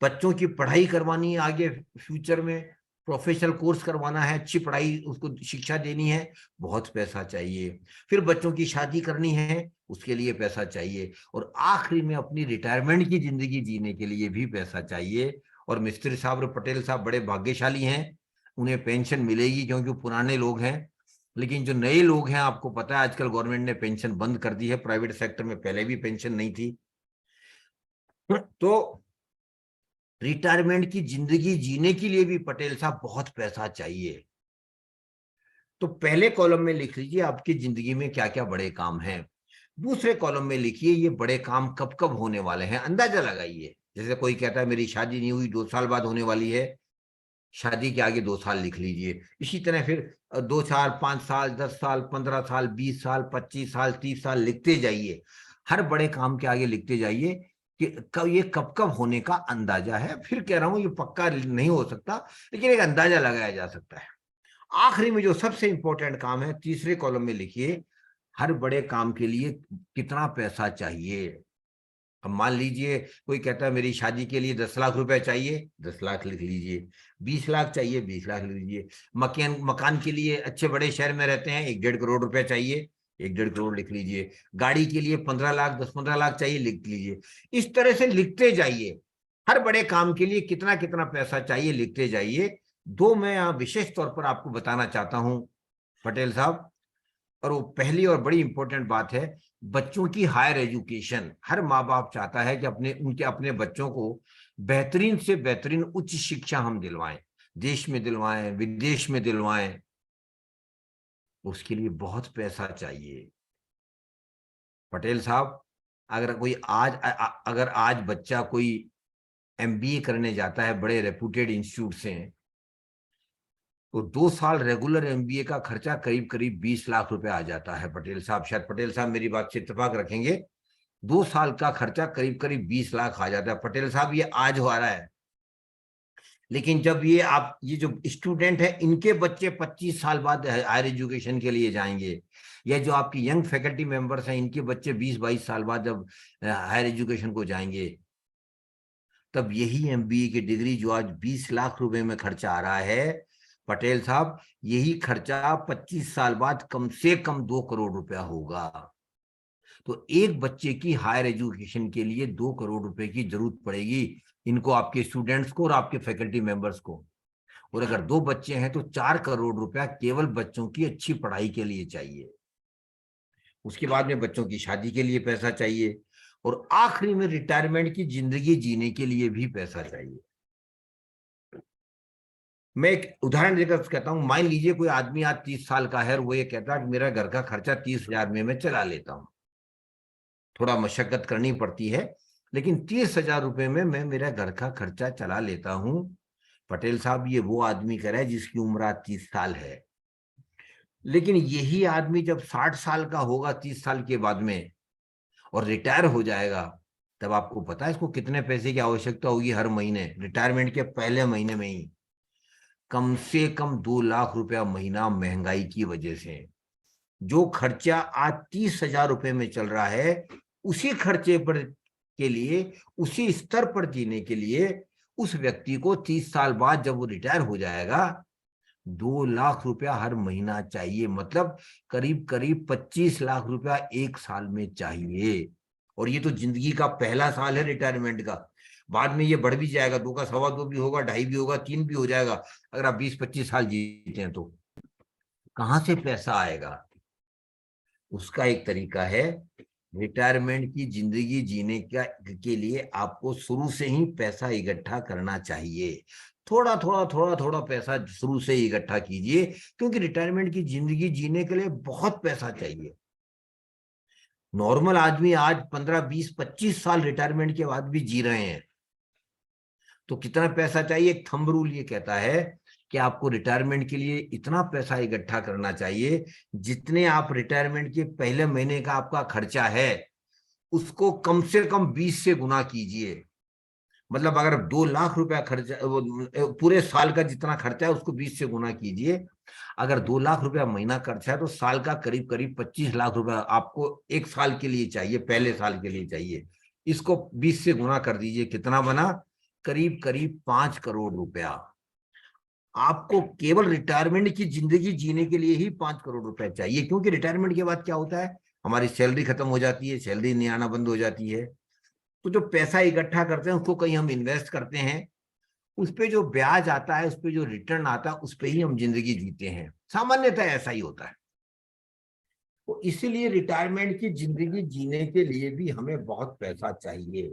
बच्चों की पढ़ाई करवानी है, आगे फ्यूचर में प्रोफेशनल कोर्स करवाना है, अच्छी पढ़ाई उसको शिक्षा देनी है, बहुत पैसा चाहिए। फिर बच्चों की शादी करनी है, उसके लिए पैसा चाहिए। और आखिरी में अपनी रिटायरमेंट की जिंदगी जीने के लिए भी पैसा चाहिए। और मिस्त्री साहब और पटेल साहब बड़े भाग्यशाली हैं, उन्हें पेंशन मिलेगी क्योंकि वो पुराने लोग हैं। लेकिन जो नए लोग हैं, आपको पता है आजकल गवर्नमेंट ने पेंशन बंद कर दी है, प्राइवेट सेक्टर में पहले भी पेंशन नहीं थी। तो रिटायरमेंट की जिंदगी जीने के लिए भी पटेल साहब बहुत पैसा चाहिए। तो पहले कॉलम में लिख लीजिए आपकी जिंदगी में क्या क्या बड़े काम हैं। दूसरे कॉलम में लिखिए ये बड़े काम कब कब होने वाले हैं, अंदाजा लगाइए। जैसे कोई कहता है मेरी शादी नहीं हुई, 2 साल बाद होने वाली है, शादी के आगे 2 साल लिख लीजिए। इसी तरह फिर 2 साल, 5 साल, 10 साल, 15 साल, 20 साल, 25 साल, 30 साल लिखते जाइए। हर बड़े काम के आगे लिखते जाइए कि ये कब कब होने का अंदाजा है। फिर कह रहा हूं ये पक्का नहीं हो सकता, लेकिन एक अंदाजा लगाया जा सकता है। आखिरी में जो सबसे इंपॉर्टेंट काम है, तीसरे कॉलम में लिखिए, हर बड़े काम के लिए कितना पैसा चाहिए। अब मान लीजिए कोई कहता है मेरी शादी के लिए 10 लाख रुपए चाहिए, 10 लाख लिख लीजिए। 20 लाख चाहिए, 20 लाख लिख लीजिए। मकान के लिए अच्छे बड़े शहर में रहते हैं, 1-1.5 करोड़ रुपए चाहिए, 1-1.5 करोड़ लिख लीजिए। गाड़ी के लिए 15 लाख, 10-15 लाख चाहिए, लिख लीजिए। इस तरह से लिखते जाइए, हर बड़े काम के लिए कितना कितना पैसा चाहिए लिखते जाइए। दो मैं यहाँ विशेष तौर पर आपको बताना चाहता हूं पटेल साहब, और वो पहली और बड़ी इंपॉर्टेंट बात है, बच्चों की हायर एजुकेशन। हर माँ बाप चाहता है कि अपने बच्चों को बेहतरीन से बेहतरीन उच्च शिक्षा हम दिलवाएं, देश में दिलवाएं, विदेश में दिलवाएं। उसके लिए बहुत पैसा चाहिए पटेल साहब। अगर आज बच्चा कोई MBA करने जाता है बड़े रेप्यूटेड इंस्टीट्यूट से, तो 2 साल रेगुलर MBA का खर्चा करीब करीब 20 लाख रुपए आ जाता है पटेल साहब। शायद पटेल साहब मेरी बात से इत्तेफाक रखेंगे। 2 साल का खर्चा करीब करीब 20 लाख आ जाता है पटेल साहब। ये आज हो रहा है, लेकिन जब ये जो स्टूडेंट है, इनके बच्चे 25 साल बाद हायर एजुकेशन के लिए जाएंगे, या जो आपकी यंग फैकल्टी मेंबर्स हैं, इनके बच्चे 20-22 साल बाद जब हायर एजुकेशन को जाएंगे, तब यही MBA की डिग्री जो आज 20 लाख रुपए में खर्चा आ रहा है पटेल साहब, यही खर्चा 25 साल बाद कम से कम 2 करोड़ रुपया होगा। तो एक बच्चे की हायर एजुकेशन के लिए 2 करोड़ रुपए की जरूरत पड़ेगी इनको, आपके स्टूडेंट्स को और आपके फैकल्टी मेंबर्स को। और अगर 2 बच्चे हैं तो 4 करोड़ रुपया केवल बच्चों की अच्छी पढ़ाई के लिए चाहिए। उसके बाद में बच्चों की शादी के लिए पैसा चाहिए, और आखिरी में रिटायरमेंट की जिंदगी जीने के लिए भी पैसा चाहिए। मैं एक उदाहरण देकर कहता हूं, मान लीजिए कोई आदमी आज 30 साल का है और वो ये कहता है कि मेरा घर का खर्चा 30,000 में मैं चला लेता हूं। थोड़ा मशक्कत करनी पड़ती है, लेकिन 30,000 रुपए में मैं मेरा घर का खर्चा चला लेता हूं। पटेल साहब, ये वो आदमी कह रहा है जिसकी उम्र आज 30 साल है। लेकिन यही आदमी जब 60 साल का होगा 30 साल के बाद में, और रिटायर हो जाएगा, तब आपको पता है इसको कितने पैसे की आवश्यकता होगी हर महीने, रिटायरमेंट के पहले महीने में ही? कम से कम 2 लाख रुपया महीना, महंगाई की वजह से। जो खर्चा आज 30,000 रुपए में चल रहा है, उसी खर्चे पर के लिए, उसी स्तर पर जीने के लिए उस व्यक्ति को 30 साल बाद जब वो रिटायर हो जाएगा, 2 लाख रुपया हर महीना चाहिए। मतलब करीब करीब 25 लाख रुपया एक साल में चाहिए। और ये तो जिंदगी का पहला साल है रिटायरमेंट का। बाद में ये बढ़ भी जाएगा, 2 का 2.25 भी होगा, 2.5 भी होगा, 3 भी हो जाएगा। अगर आप 20-25 साल जीते हैं तो कहां से पैसा आएगा? उसका एक तरीका है, रिटायरमेंट की जिंदगी जीने के लिए आपको शुरू से ही पैसा इकट्ठा करना चाहिए। थोड़ा थोड़ा पैसा शुरू से ही इकट्ठा कीजिए, क्योंकि रिटायरमेंट की जिंदगी जीने के लिए बहुत पैसा चाहिए। नॉर्मल आदमी आज 15, 20, 25 साल रिटायरमेंट के बाद भी जी रहे हैं। तो कितना पैसा चाहिए? एक थंब रूल ये कहता है कि आपको रिटायरमेंट के लिए इतना पैसा इकट्ठा करना चाहिए जितने आप रिटायरमेंट के पहले महीने का आपका खर्चा है उसको कम से कम 20 से गुना कीजिए। मतलब अगर 2 लाख रुपया खर्चा, पूरे साल का जितना खर्चा है उसको 20 से गुना कीजिए। अगर 2 लाख रुपया महीना खर्चा है तो साल का करीब करीब 25 लाख रुपया आपको एक साल के लिए चाहिए, पहले साल के लिए चाहिए। इसको 20 से गुना कर दीजिए, कितना बना? करीब करीब 5 करोड़ रुपया। आपको केवल रिटायरमेंट की जिंदगी जीने के लिए ही 5 करोड़ रुपए चाहिए, क्योंकि रिटायरमेंट के बाद क्या होता है, हमारी सैलरी खत्म हो जाती है, सैलरी नहीं आना बंद हो जाती है। तो जो पैसा इकट्ठा करते हैं उसको कहीं हम इन्वेस्ट करते हैं, उस पे जो ब्याज आता है, उस पे जो रिटर्न आता है, उस पे ही हम जिंदगी जीते हैं। सामान्यतः ऐसा ही होता है। तो इसीलिए रिटायरमेंट की जिंदगी जीने के लिए भी हमें बहुत पैसा चाहिए।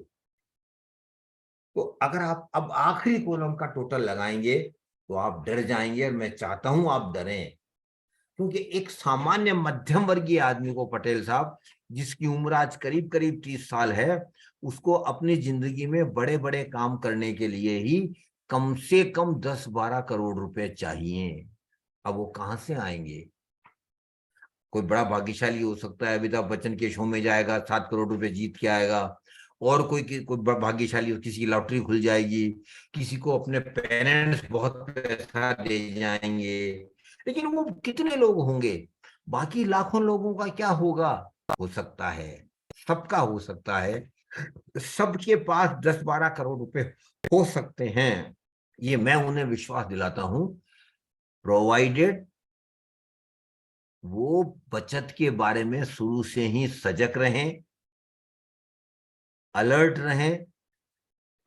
तो अगर आप अब आखिरी कॉलम का टोटल लगाएंगे तो आप डर जाएंगे, और मैं चाहता हूं आप डरें, क्योंकि एक सामान्य मध्यम वर्गीय आदमी को पटेल साहब, जिसकी उम्र आज करीब करीब 30 साल है, उसको अपनी जिंदगी में बड़े बड़े काम करने के लिए ही कम से कम 10-12 करोड़ रुपए चाहिए। अब वो कहां से आएंगे? कोई बड़ा भाग्यशाली हो सकता है, अमिताभ बच्चन के शो में जाएगा, 7 करोड़ रुपए जीत के आएगा। और कोई भाग्यशाली, किसी की लॉटरी खुल जाएगी, किसी को अपने पेरेंट्स बहुत पैसा दे जाएंगे, लेकिन वो कितने लोग होंगे, बाकी लाखों लोगों का क्या होगा? हो सकता है, सबका हो सकता है, सबके पास 10-12 करोड़ रुपए हो सकते हैं। ये मैं उन्हें विश्वास दिलाता हूं, प्रोवाइडेड वो बचत के बारे में शुरू से ही सजग रहें, अलर्ट रहें,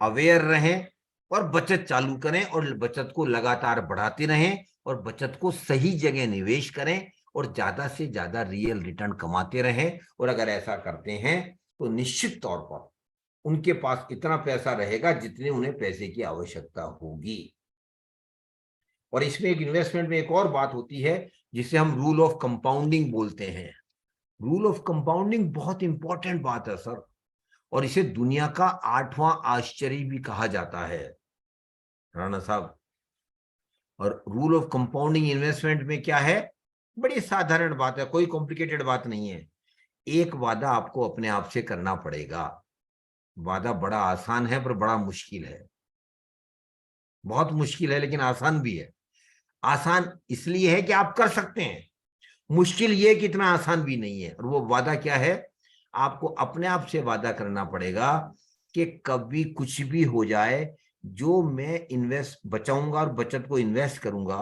अवेयर रहें और बचत चालू करें और बचत को लगातार बढ़ाते रहें और बचत को सही जगह निवेश करें और ज्यादा से ज्यादा रियल रिटर्न कमाते रहें। और अगर ऐसा करते हैं तो निश्चित तौर पर उनके पास इतना पैसा रहेगा जितने उन्हें पैसे की आवश्यकता होगी। और इसमें एक इन्वेस्टमेंट में एक और बात होती है जिसे हम रूल ऑफ कंपाउंडिंग बोलते हैं। रूल ऑफ कंपाउंडिंग बहुत इंपॉर्टेंट बात है सर, और इसे दुनिया का 8वां आश्चर्य भी कहा जाता है राणा साहब। और रूल ऑफ कंपाउंडिंग इन्वेस्टमेंट में क्या है? बड़ी साधारण बात है, कोई कॉम्प्लिकेटेड बात नहीं है। एक वादा आपको अपने आप से करना पड़ेगा। वादा बड़ा आसान है पर बड़ा मुश्किल है, बहुत मुश्किल है लेकिन आसान भी है। आसान इसलिए है कि आप कर सकते हैं, मुश्किल ये कि इतना आसान भी नहीं है। और वो वादा क्या है? आपको अपने आप से वादा करना पड़ेगा कि कभी कुछ भी हो जाए, जो मैं इन्वेस्ट बचाऊंगा और बचत को इन्वेस्ट करूंगा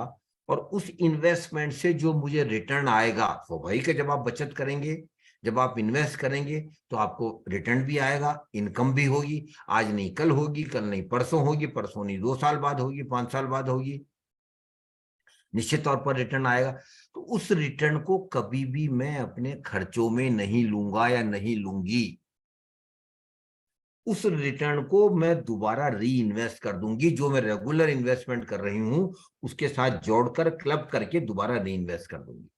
और उस इन्वेस्टमेंट से जो मुझे रिटर्न आएगा, स्वाभाविक है जब आप बचत करेंगे, जब आप इन्वेस्ट करेंगे तो आपको रिटर्न भी आएगा, इनकम भी होगी। आज नहीं कल होगी, कल नहीं परसों होगी, परसों नहीं 2 साल बाद होगी, 5 साल बाद होगी, निश्चित तौर पर रिटर्न आएगा। तो उस रिटर्न को कभी भी मैं अपने खर्चों में नहीं लूंगा या नहीं लूंगी। उस रिटर्न को मैं दोबारा री इन्वेस्ट कर दूंगी, जो मैं रेगुलर इन्वेस्टमेंट कर रही हूं उसके साथ जोड़कर क्लब करके दोबारा री इन्वेस्ट कर दूंगी।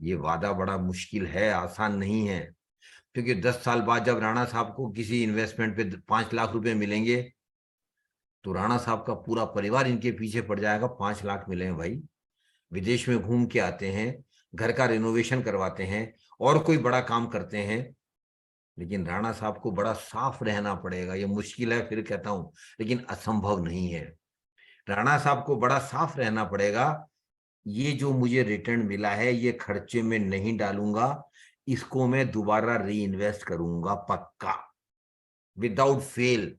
ये वादा बड़ा मुश्किल है, आसान नहीं है। क्योंकि 10 साल बाद जब राणा साहब को किसी इन्वेस्टमेंट पे 5 लाख रुपए मिलेंगे तो राणा साहब का पूरा परिवार इनके पीछे पड़ जाएगा। 5 लाख मिले हैं भाई, विदेश में घूम के आते हैं, घर का रिनोवेशन करवाते हैं और कोई बड़ा काम करते हैं, लेकिन राणा साहब को बड़ा साफ रहना पड़ेगा। ये मुश्किल है, फिर कहता हूं, लेकिन असंभव नहीं है। राणा साहब को बड़ा साफ रहना पड़ेगा, ये जो मुझे रिटर्न मिला है ये खर्चे में नहीं डालूंगा, इसको मैं दोबारा री इन्वेस्ट करूंगा पक्का, विदाउट फेल।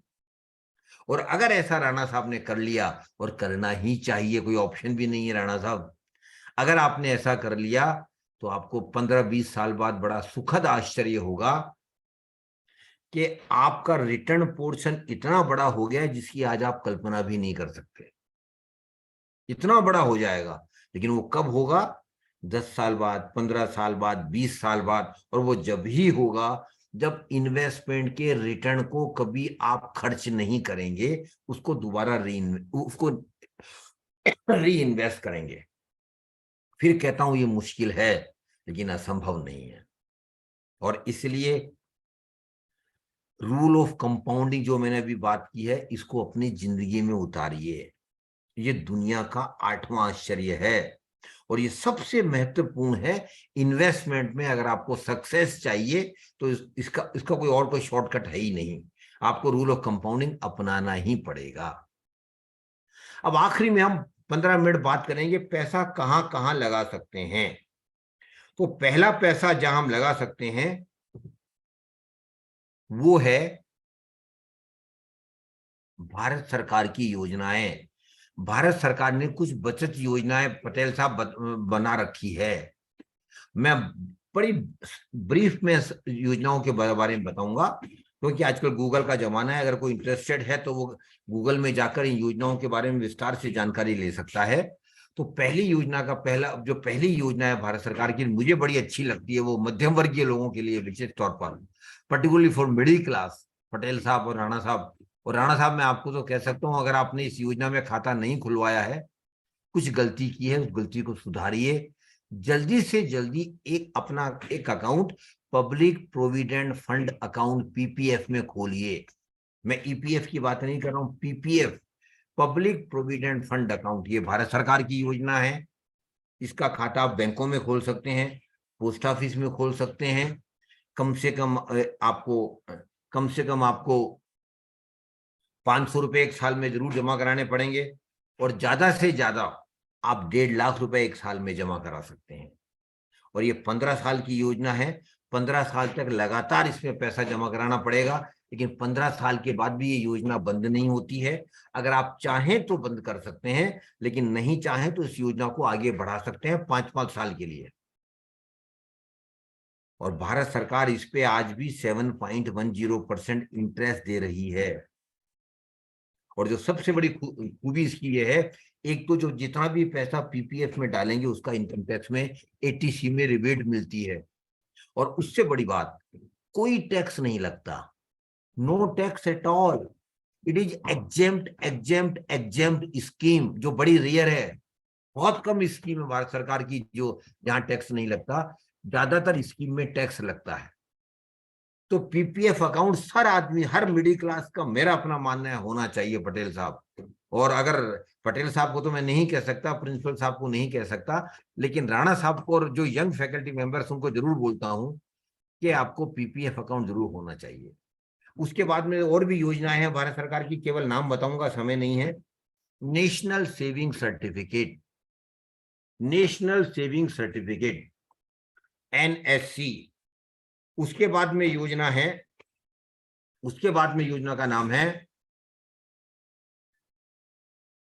और अगर ऐसा राणा साहब ने कर लिया, और करना ही चाहिए, कोई ऑप्शन भी नहीं है राणा साहब, अगर आपने ऐसा कर लिया तो आपको 15-20 साल बाद बड़ा सुखद आश्चर्य होगा कि आपका रिटर्न पोर्शन इतना बड़ा हो गया है जिसकी आज आप कल्पना भी नहीं कर सकते। इतना बड़ा हो जाएगा, लेकिन वो कब होगा? 10 साल बाद, 15 साल बाद, 20 साल बाद। और वो जब ही होगा जब इन्वेस्टमेंट के रिटर्न को कभी आप खर्च नहीं करेंगे, उसको दोबारा री इन्वेस्ट करेंगे। फिर कहता हूं ये मुश्किल है लेकिन असंभव नहीं है। और इसलिए रूल ऑफ कंपाउंडिंग जो मैंने अभी बात की है, इसको अपनी जिंदगी में उतारिए। ये दुनिया का 8वां आश्चर्य है और ये सबसे महत्वपूर्ण है इन्वेस्टमेंट में। अगर आपको सक्सेस चाहिए तो इसका कोई शॉर्टकट है ही नहीं, आपको रूल ऑफ कंपाउंडिंग अपनाना ही पड़ेगा। अब आखिरी में हम 15 मिनट बात करेंगे पैसा कहां कहां लगा सकते हैं। तो पहला पैसा जहां हम लगा सकते हैं वो है भारत सरकार की योजनाएं। भारत सरकार ने कुछ बचत योजनाएं पटेल साहब बना रखी है। मैं बड़ी ब्रीफ में योजनाओं के बारे में बताऊंगा, क्योंकि आजकल गूगल का जमाना है। अगर कोई इंटरेस्टेड है तो वो गूगल में जाकर इन योजनाओं के बारे में विस्तार से जानकारी ले सकता है। तो पहली योजना है भारत सरकार की, मुझे बड़ी अच्छी लगती है, वो मध्यम वर्गीय लोगों के लिए विशेष तौर पर, particularly for middle class. Patel साहब और राणा साहब मैं आपको तो कह सकता हूं, अगर आपने इस योजना में खाता नहीं खुलवाया है, कुछ गलती की है, उस गलती को सुधारिए। जल्दी से जल्दी अपना एक account public provident fund account PPF में खोलिए। मैं ईपीएफ की बात नहीं कर रहा हूं, PPF, public provident fund account. ये भारत सरकार की योजना है। इसका खाता आप बैंकों में खोल सकते हैं, पोस्ट ऑफिस में खोल सकते हैं। कम से कम आपको 500 रुपए एक साल में जरूर जमा कराने पड़ेंगे। और ज्यादा से ज्यादा आप 1.5 लाख रुपए एक साल में जमा करा सकते हैं। और ये 15 साल की योजना है, 15 साल तक लगातार इसमें पैसा जमा कराना पड़ेगा, लेकिन 15 साल के बाद भी ये योजना बंद नहीं होती है। अगर आप चाहें तो बंद कर सकते हैं, लेकिन नहीं चाहें तो इस योजना को आगे बढ़ा सकते हैं 5-5 साल के लिए। और भारत सरकार इस पे आज भी 7.10% इंटरेस्ट दे रही है। और जो सबसे बड़ी खूबी इसकी ये है, एक तो जो जितना भी पैसा पीपीएफ में डालेंगे उसका इनकम टैक्स में एटीसी में रिबेट मिलती है। और उससे बड़ी बात, कोई टैक्स नहीं लगता, no tax at all. It is exempt scheme, जो बड़ी रेयर है। बहुत कम स्कीम है भारत सरकार की जो जहां टैक्स नहीं लगता, ज्यादातर स्कीम में टैक्स लगता है। तो पीपीएफ अकाउंट हर आदमी, हर मिडिल क्लास का, मेरा अपना मानना है, होना चाहिए पटेल साहब। और अगर पटेल साहब को तो मैं नहीं कह सकता, प्रिंसिपल साहब को नहीं कह सकता, लेकिन राणा साहब को और जो यंग फैकल्टी मेंबर्स उनको जरूर बोलता हूं कि आपको पीपीएफ अकाउंट जरूर होना चाहिए। उसके बाद में और भी योजनाएं हैं भारत सरकार की, केवल नाम बताऊंगा, समय नहीं है। National saving certificate, national saving certificate NSC. उसके बाद में योजना है, उसके बाद में योजना का नाम है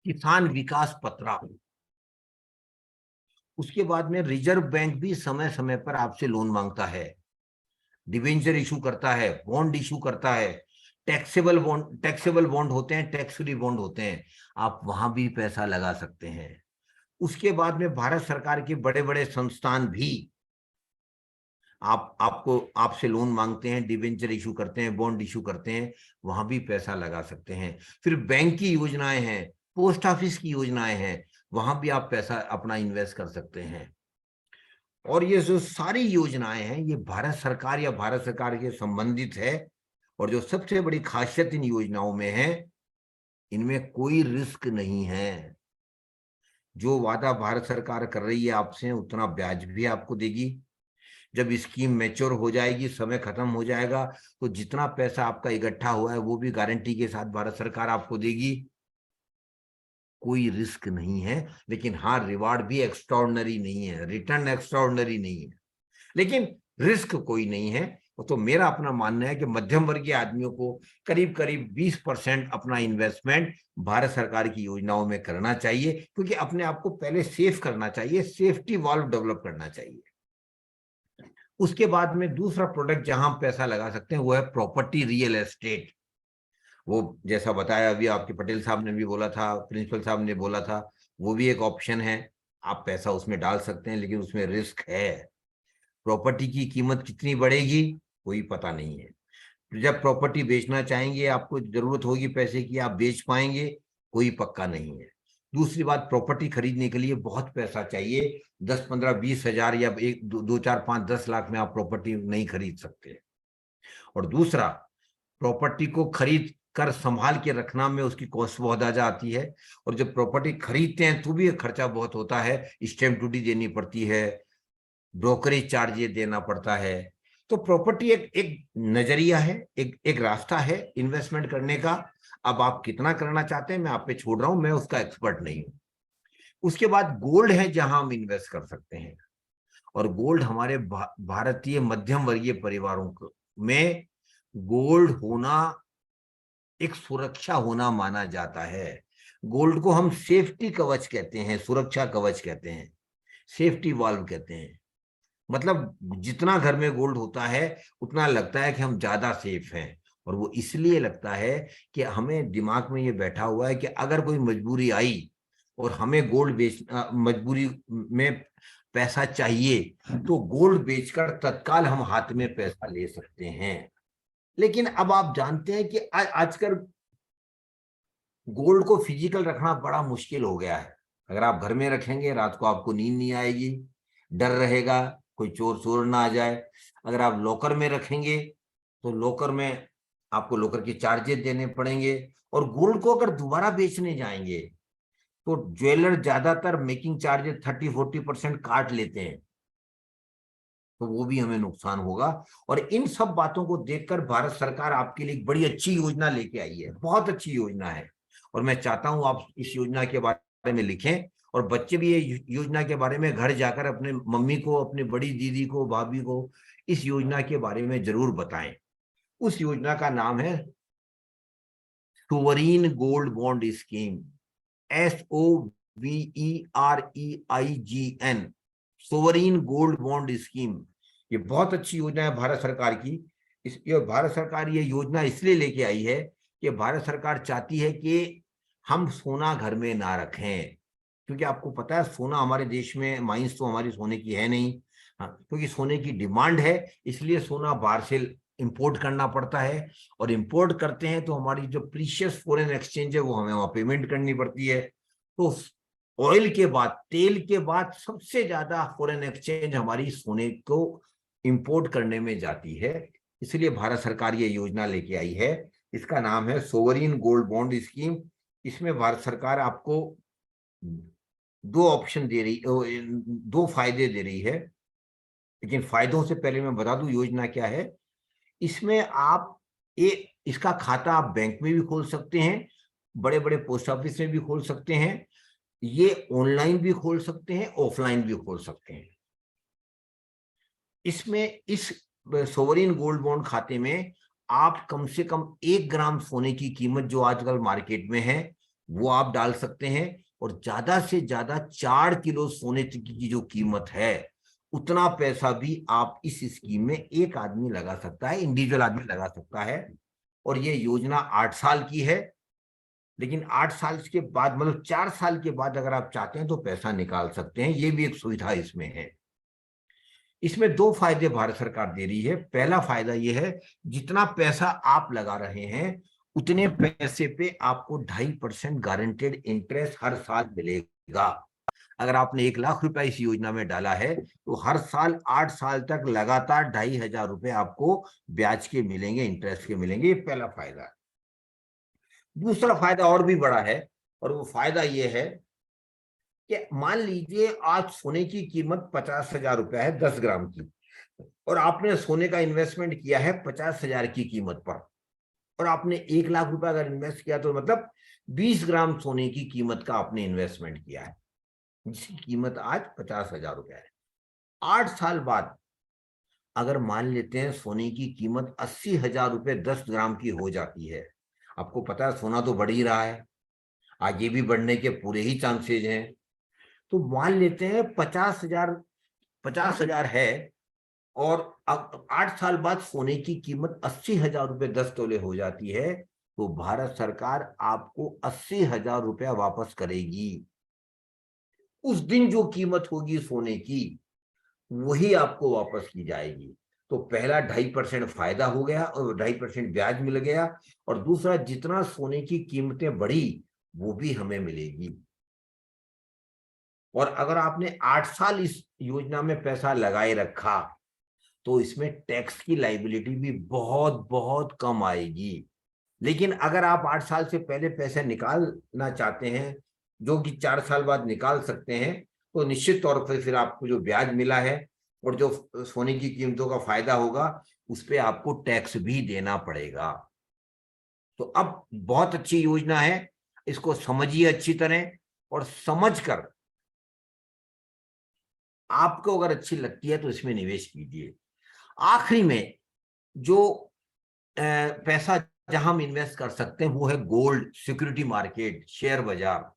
किसान विकास पत्रा। उसके बाद में रिजर्व बैंक भी समय समय पर आपसे लोन मांगता है, डिवेंचर इशू करता है, बॉन्ड इशू करता है, टैक्सेबल बॉन्ड होते हैं, टैक्स फ्री बॉन्ड होते हैं, आप वहां भी पैसा लगा सकते हैं। उसके बाद में भारत सरकार के बड़े बड़े संस्थान भी आपसे लोन मांगते हैं, डिवेंचर इशू करते हैं, बॉन्ड इशू करते हैं, वहां भी पैसा लगा सकते हैं। फिर बैंक की योजनाएं हैं, पोस्ट ऑफिस की योजनाएं हैं, वहां भी आप पैसा अपना इन्वेस्ट कर सकते हैं। और ये जो सारी योजनाएं हैं, ये भारत सरकार या भारत सरकार के संबंधित है। और जो सबसे बड़ी खासियत इन योजनाओं में है, इनमें कोई रिस्क नहीं है। जो वादा भारत सरकार कर रही है आपसे, उतना ब्याज भी आपको देगी। जब स्कीम मैच्योर हो जाएगी, समय खत्म हो जाएगा, तो जितना पैसा आपका इकट्ठा हुआ है वो भी गारंटी के साथ भारत सरकार आपको देगी। कोई रिस्क नहीं है, लेकिन हाँ, रिवार्ड भी एक्स्ट्राऑर्डिनरी नहीं है, रिटर्न एक्स्ट्राऑर्डिनरी नहीं है, लेकिन रिस्क कोई नहीं है। तो मेरा अपना मानना है कि मध्यम वर्गीय आदमियों को करीब करीब 20% अपना इन्वेस्टमेंट भारत सरकार की योजनाओं में करना चाहिए, क्योंकि अपने आप को पहले सेफ करना चाहिए, सेफ्टी वॉल्व डेवलप करना चाहिए। उसके बाद में दूसरा प्रोडक्ट जहां पैसा लगा सकते हैं वो है प्रॉपर्टी, रियल एस्टेट। वो जैसा बताया अभी आपके पटेल साहब ने भी बोला था, प्रिंसिपल साहब ने बोला था, वो भी एक ऑप्शन है। आप पैसा उसमें डाल सकते हैं, लेकिन उसमें रिस्क है। प्रॉपर्टी की कीमत कितनी बढ़ेगी कोई पता नहीं है। जब प्रॉपर्टी बेचना चाहेंगे, आपको जरूरत होगी पैसे की, आप बेच पाएंगे, कोई पक्का नहीं है। दूसरी बात, प्रॉपर्टी खरीदने के लिए बहुत पैसा चाहिए, 10, 15, 20 हजार या 1, 2, 4, 5, 10 लाख में आप प्रॉपर्टी नहीं खरीद सकते। और दूसरा, प्रॉपर्टी को खरीद कर संभाल के रखना में उसकी कॉस्ट बहुत ज्यादा आती है। और जब प्रॉपर्टी खरीदते हैं तो भी खर्चा बहुत होता है, स्टैंप ड्यूटी देनी पड़ती है, ब्रोकरेज चार्जेस देना पड़ता है। तो प्रॉपर्टी एक नजरिया है, एक रास्ता है इन्वेस्टमेंट करने का। अब आप कितना करना चाहते हैं मैं आप पे छोड़ रहा हूं, मैं उसका एक्सपर्ट नहीं हूं। उसके बाद गोल्ड है, जहां हम इन्वेस्ट कर सकते हैं। और गोल्ड हमारे भारतीय मध्यम वर्गीय परिवारों में गोल्ड होना एक सुरक्षा होना माना जाता है। गोल्ड को हम सेफ्टी कवच कहते हैं, सुरक्षा कवच कहते हैं, सेफ्टी वाल्व कहते हैं। मतलब जितना घर में गोल्ड होता है उतना लगता है कि हम ज्यादा सेफ हैं। और वो इसलिए लगता है कि हमें दिमाग में ये बैठा हुआ है कि अगर कोई मजबूरी आई और हमें गोल्ड बेचना, मजबूरी में पैसा चाहिए, तो गोल्ड बेचकर तत्काल हम हाथ में पैसा ले सकते हैं। लेकिन अब आप जानते हैं कि आजकल गोल्ड को फिजिकल रखना बड़ा मुश्किल हो गया है। अगर आप घर में रखेंगे, रात को आपको नींद नहीं आएगी, डर रहेगा कोई चोर ना आ जाए। अगर आप लॉकर में रखेंगे तो लॉकर में आपको लॉकर के चार्जेस देने पड़ेंगे। और गोल्ड को अगर दोबारा बेचने जाएंगे तो ज्वेलर ज्यादातर मेकिंग चार्जेस 30-40% काट लेते हैं, तो वो भी हमें नुकसान होगा। और इन सब बातों को देखकर भारत सरकार आपके लिए एक बड़ी अच्छी योजना लेके आई है, बहुत अच्छी योजना है। और मैं चाहता हूं आप इस योजना के बारे में लिखें और बच्चे भी ये योजना के बारे में घर जाकर अपने मम्मी को, अपनी बड़ी दीदी को, भाभी को इस योजना के बारे में जरूर बताएं। उस योजना का नाम है sovereign gold bond scheme, SOVEREIGN, sovereign gold bond scheme. ये बहुत अच्छी योजना है भारत सरकार की। ये भारत सरकार ये योजना इसलिए लेके आई है कि भारत सरकार चाहती है कि हम सोना घर में ना रखें, क्योंकि आपको पता है सोना हमारे देश में, माइंस तो हमारी सोने की है नहीं, हाँ, क्योंकि सोने की डिमांड है, इसलिए सोना बाहर से इंपोर्ट करना पड़ता है। और इंपोर्ट करते हैं तो हमारी जो प्रीशियस फॉरेन एक्सचेंज है वो हमें वहां पेमेंट करनी पड़ती है। तो ऑयल के बाद, तेल के बाद सबसे ज्यादा फॉरेन एक्सचेंज हमारी सोने को इंपोर्ट करने में जाती है। इसलिए भारत सरकार ये योजना लेके आई है। इसका नाम है सोवरीन गोल्ड बॉन्ड स्कीम। इसमें भारत सरकार आपको दो ऑप्शन दे रही, दो फायदे दे रही है। लेकिन फायदों से पहले मैं बता दूं योजना क्या है। इसमें आप इसका खाता आप बैंक में भी खोल सकते हैं, बड़े बड़े पोस्ट ऑफिस में भी खोल सकते हैं, ये ऑनलाइन भी खोल सकते हैं, ऑफलाइन भी खोल सकते हैं। इसमें इस सोवरीन गोल्ड बॉन्ड खाते में आप कम से कम 1 ग्राम सोने की कीमत जो आजकल मार्केट में है वो आप डाल सकते हैं, और ज्यादा से ज्यादा 4 किलो सोने की जो कीमत है उतना पैसा भी आप इस स्कीम में एक आदमी लगा सकता है, इंडिविजुअल आदमी लगा सकता है। और ये योजना 8 साल की है, लेकिन 8 साल के बाद, मतलब 4 साल के बाद अगर आप चाहते हैं तो पैसा निकाल सकते हैं, ये भी एक सुविधा इसमें है। इसमें 2 फायदे भारत सरकार दे रही है। पहला फायदा ये है, जितना पैसा आप लगा रहे हैं उतने पैसे पे आपको 2.5% गारंटेड इंटरेस्ट हर साल मिलेगा। अगर आपने 1 लाख रुपया इस योजना में डाला है तो हर साल 8 साल तक लगातार 2,500 रुपए आपको ब्याज के मिलेंगे, इंटरेस्ट के मिलेंगे। ये पहला फायदा है। दूसरा फायदा और भी बड़ा है, और वो फायदा ये है कि मान लीजिए आज सोने की कीमत 50,000 रुपया है 10 ग्राम की, और आपने सोने का इन्वेस्टमेंट किया है 50,000 की कीमत पर, और आपने 1 लाख रुपया अगर इन्वेस्ट किया तो मतलब 20 ग्राम सोने की कीमत का आपने इन्वेस्टमेंट किया है, जिसकी कीमत आज 50,000 रुपया है। 8 साल बाद अगर मान लेते हैं सोने की कीमत 80,000 रुपये 10 ग्राम की हो जाती है, आपको पता है सोना तो बढ़ ही रहा है, आगे भी बढ़ने के पूरे ही चांसेज हैं, तो मान लेते हैं 50,000 है, और अब 8 साल बाद सोने की कीमत 80,000 रुपये 10 तोले हो जाती है, तो भारत सरकार आपको 80,000 रुपया वापस करेगी। उस दिन जो कीमत होगी सोने की वही आपको वापस की जाएगी। तो पहला 2.5% फायदा हो गया और 2.5% ब्याज मिल गया, और दूसरा जितना सोने की कीमतें बढ़ी वो भी हमें मिलेगी। और अगर आपने 8 साल इस योजना में पैसा लगाए रखा तो इसमें टैक्स की लायबिलिटी भी बहुत बहुत कम आएगी। लेकिन अगर आप 8 साल से पहले पैसे निकालना चाहते हैं, जो कि 4 साल बाद निकाल सकते हैं, तो निश्चित तौर पर फिर आपको जो ब्याज मिला है और जो सोने की कीमतों का फायदा होगा उस पर आपको टैक्स भी देना पड़ेगा। तो अब बहुत अच्छी योजना है, इसको समझिए अच्छी तरह, और समझकर आपको अगर अच्छी लगती है तो इसमें निवेश कीजिए। आखिरी में जो पैसा जहां हम इन्वेस्ट कर सकते हैं वो है गोल्ड, सिक्योरिटी मार्केट, शेयर बाजार।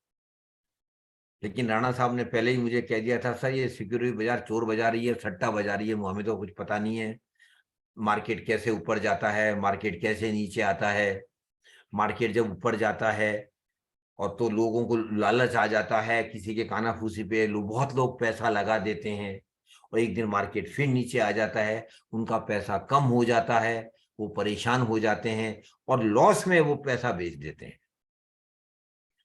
लेकिन राणा साहब ने पहले ही मुझे कह दिया था, सर ये सिक्योरिटी बाजार चोर बाजार ही है, सट्टा बाजार ही है, हमें तो कुछ पता नहीं है, मार्केट कैसे ऊपर जाता है, मार्केट कैसे नीचे आता है। मार्केट जब ऊपर जाता है और तो लोगों को लालच आ जाता है, किसी के कानाफूसी पे बहुत लोग पैसा लगा देते हैं, और एक दिन मार्केट फिर नीचे आ जाता है, उनका पैसा कम हो जाता है, वो परेशान हो जाते हैं और लॉस में वो पैसा बेच देते हैं,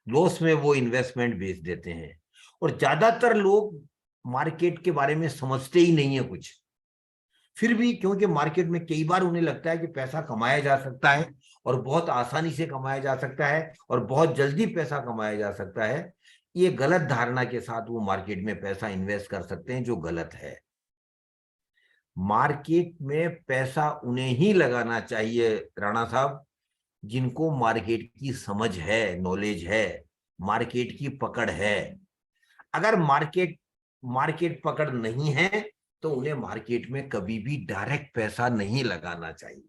लॉस में वो इन्वेस्टमेंट बेच देते हैं। और ज्यादातर लोग मार्केट के बारे में समझते ही नहीं है कुछ, फिर भी क्योंकि मार्केट में कई बार उन्हें लगता है कि पैसा कमाया जा सकता है और बहुत आसानी से कमाया जा सकता है और बहुत जल्दी पैसा कमाया जा सकता है, ये गलत धारणा के साथ वो मार्केट में पैसा इन्वेस्ट कर सकते हैं, जो गलत है। मार्केट में पैसा उन्हें ही लगाना चाहिए राणा साहब जिनको मार्केट की समझ है, नॉलेज है, मार्केट की पकड़ है। अगर मार्केट पकड़ नहीं है तो उन्हें मार्केट में कभी भी डायरेक्ट पैसा नहीं लगाना चाहिए,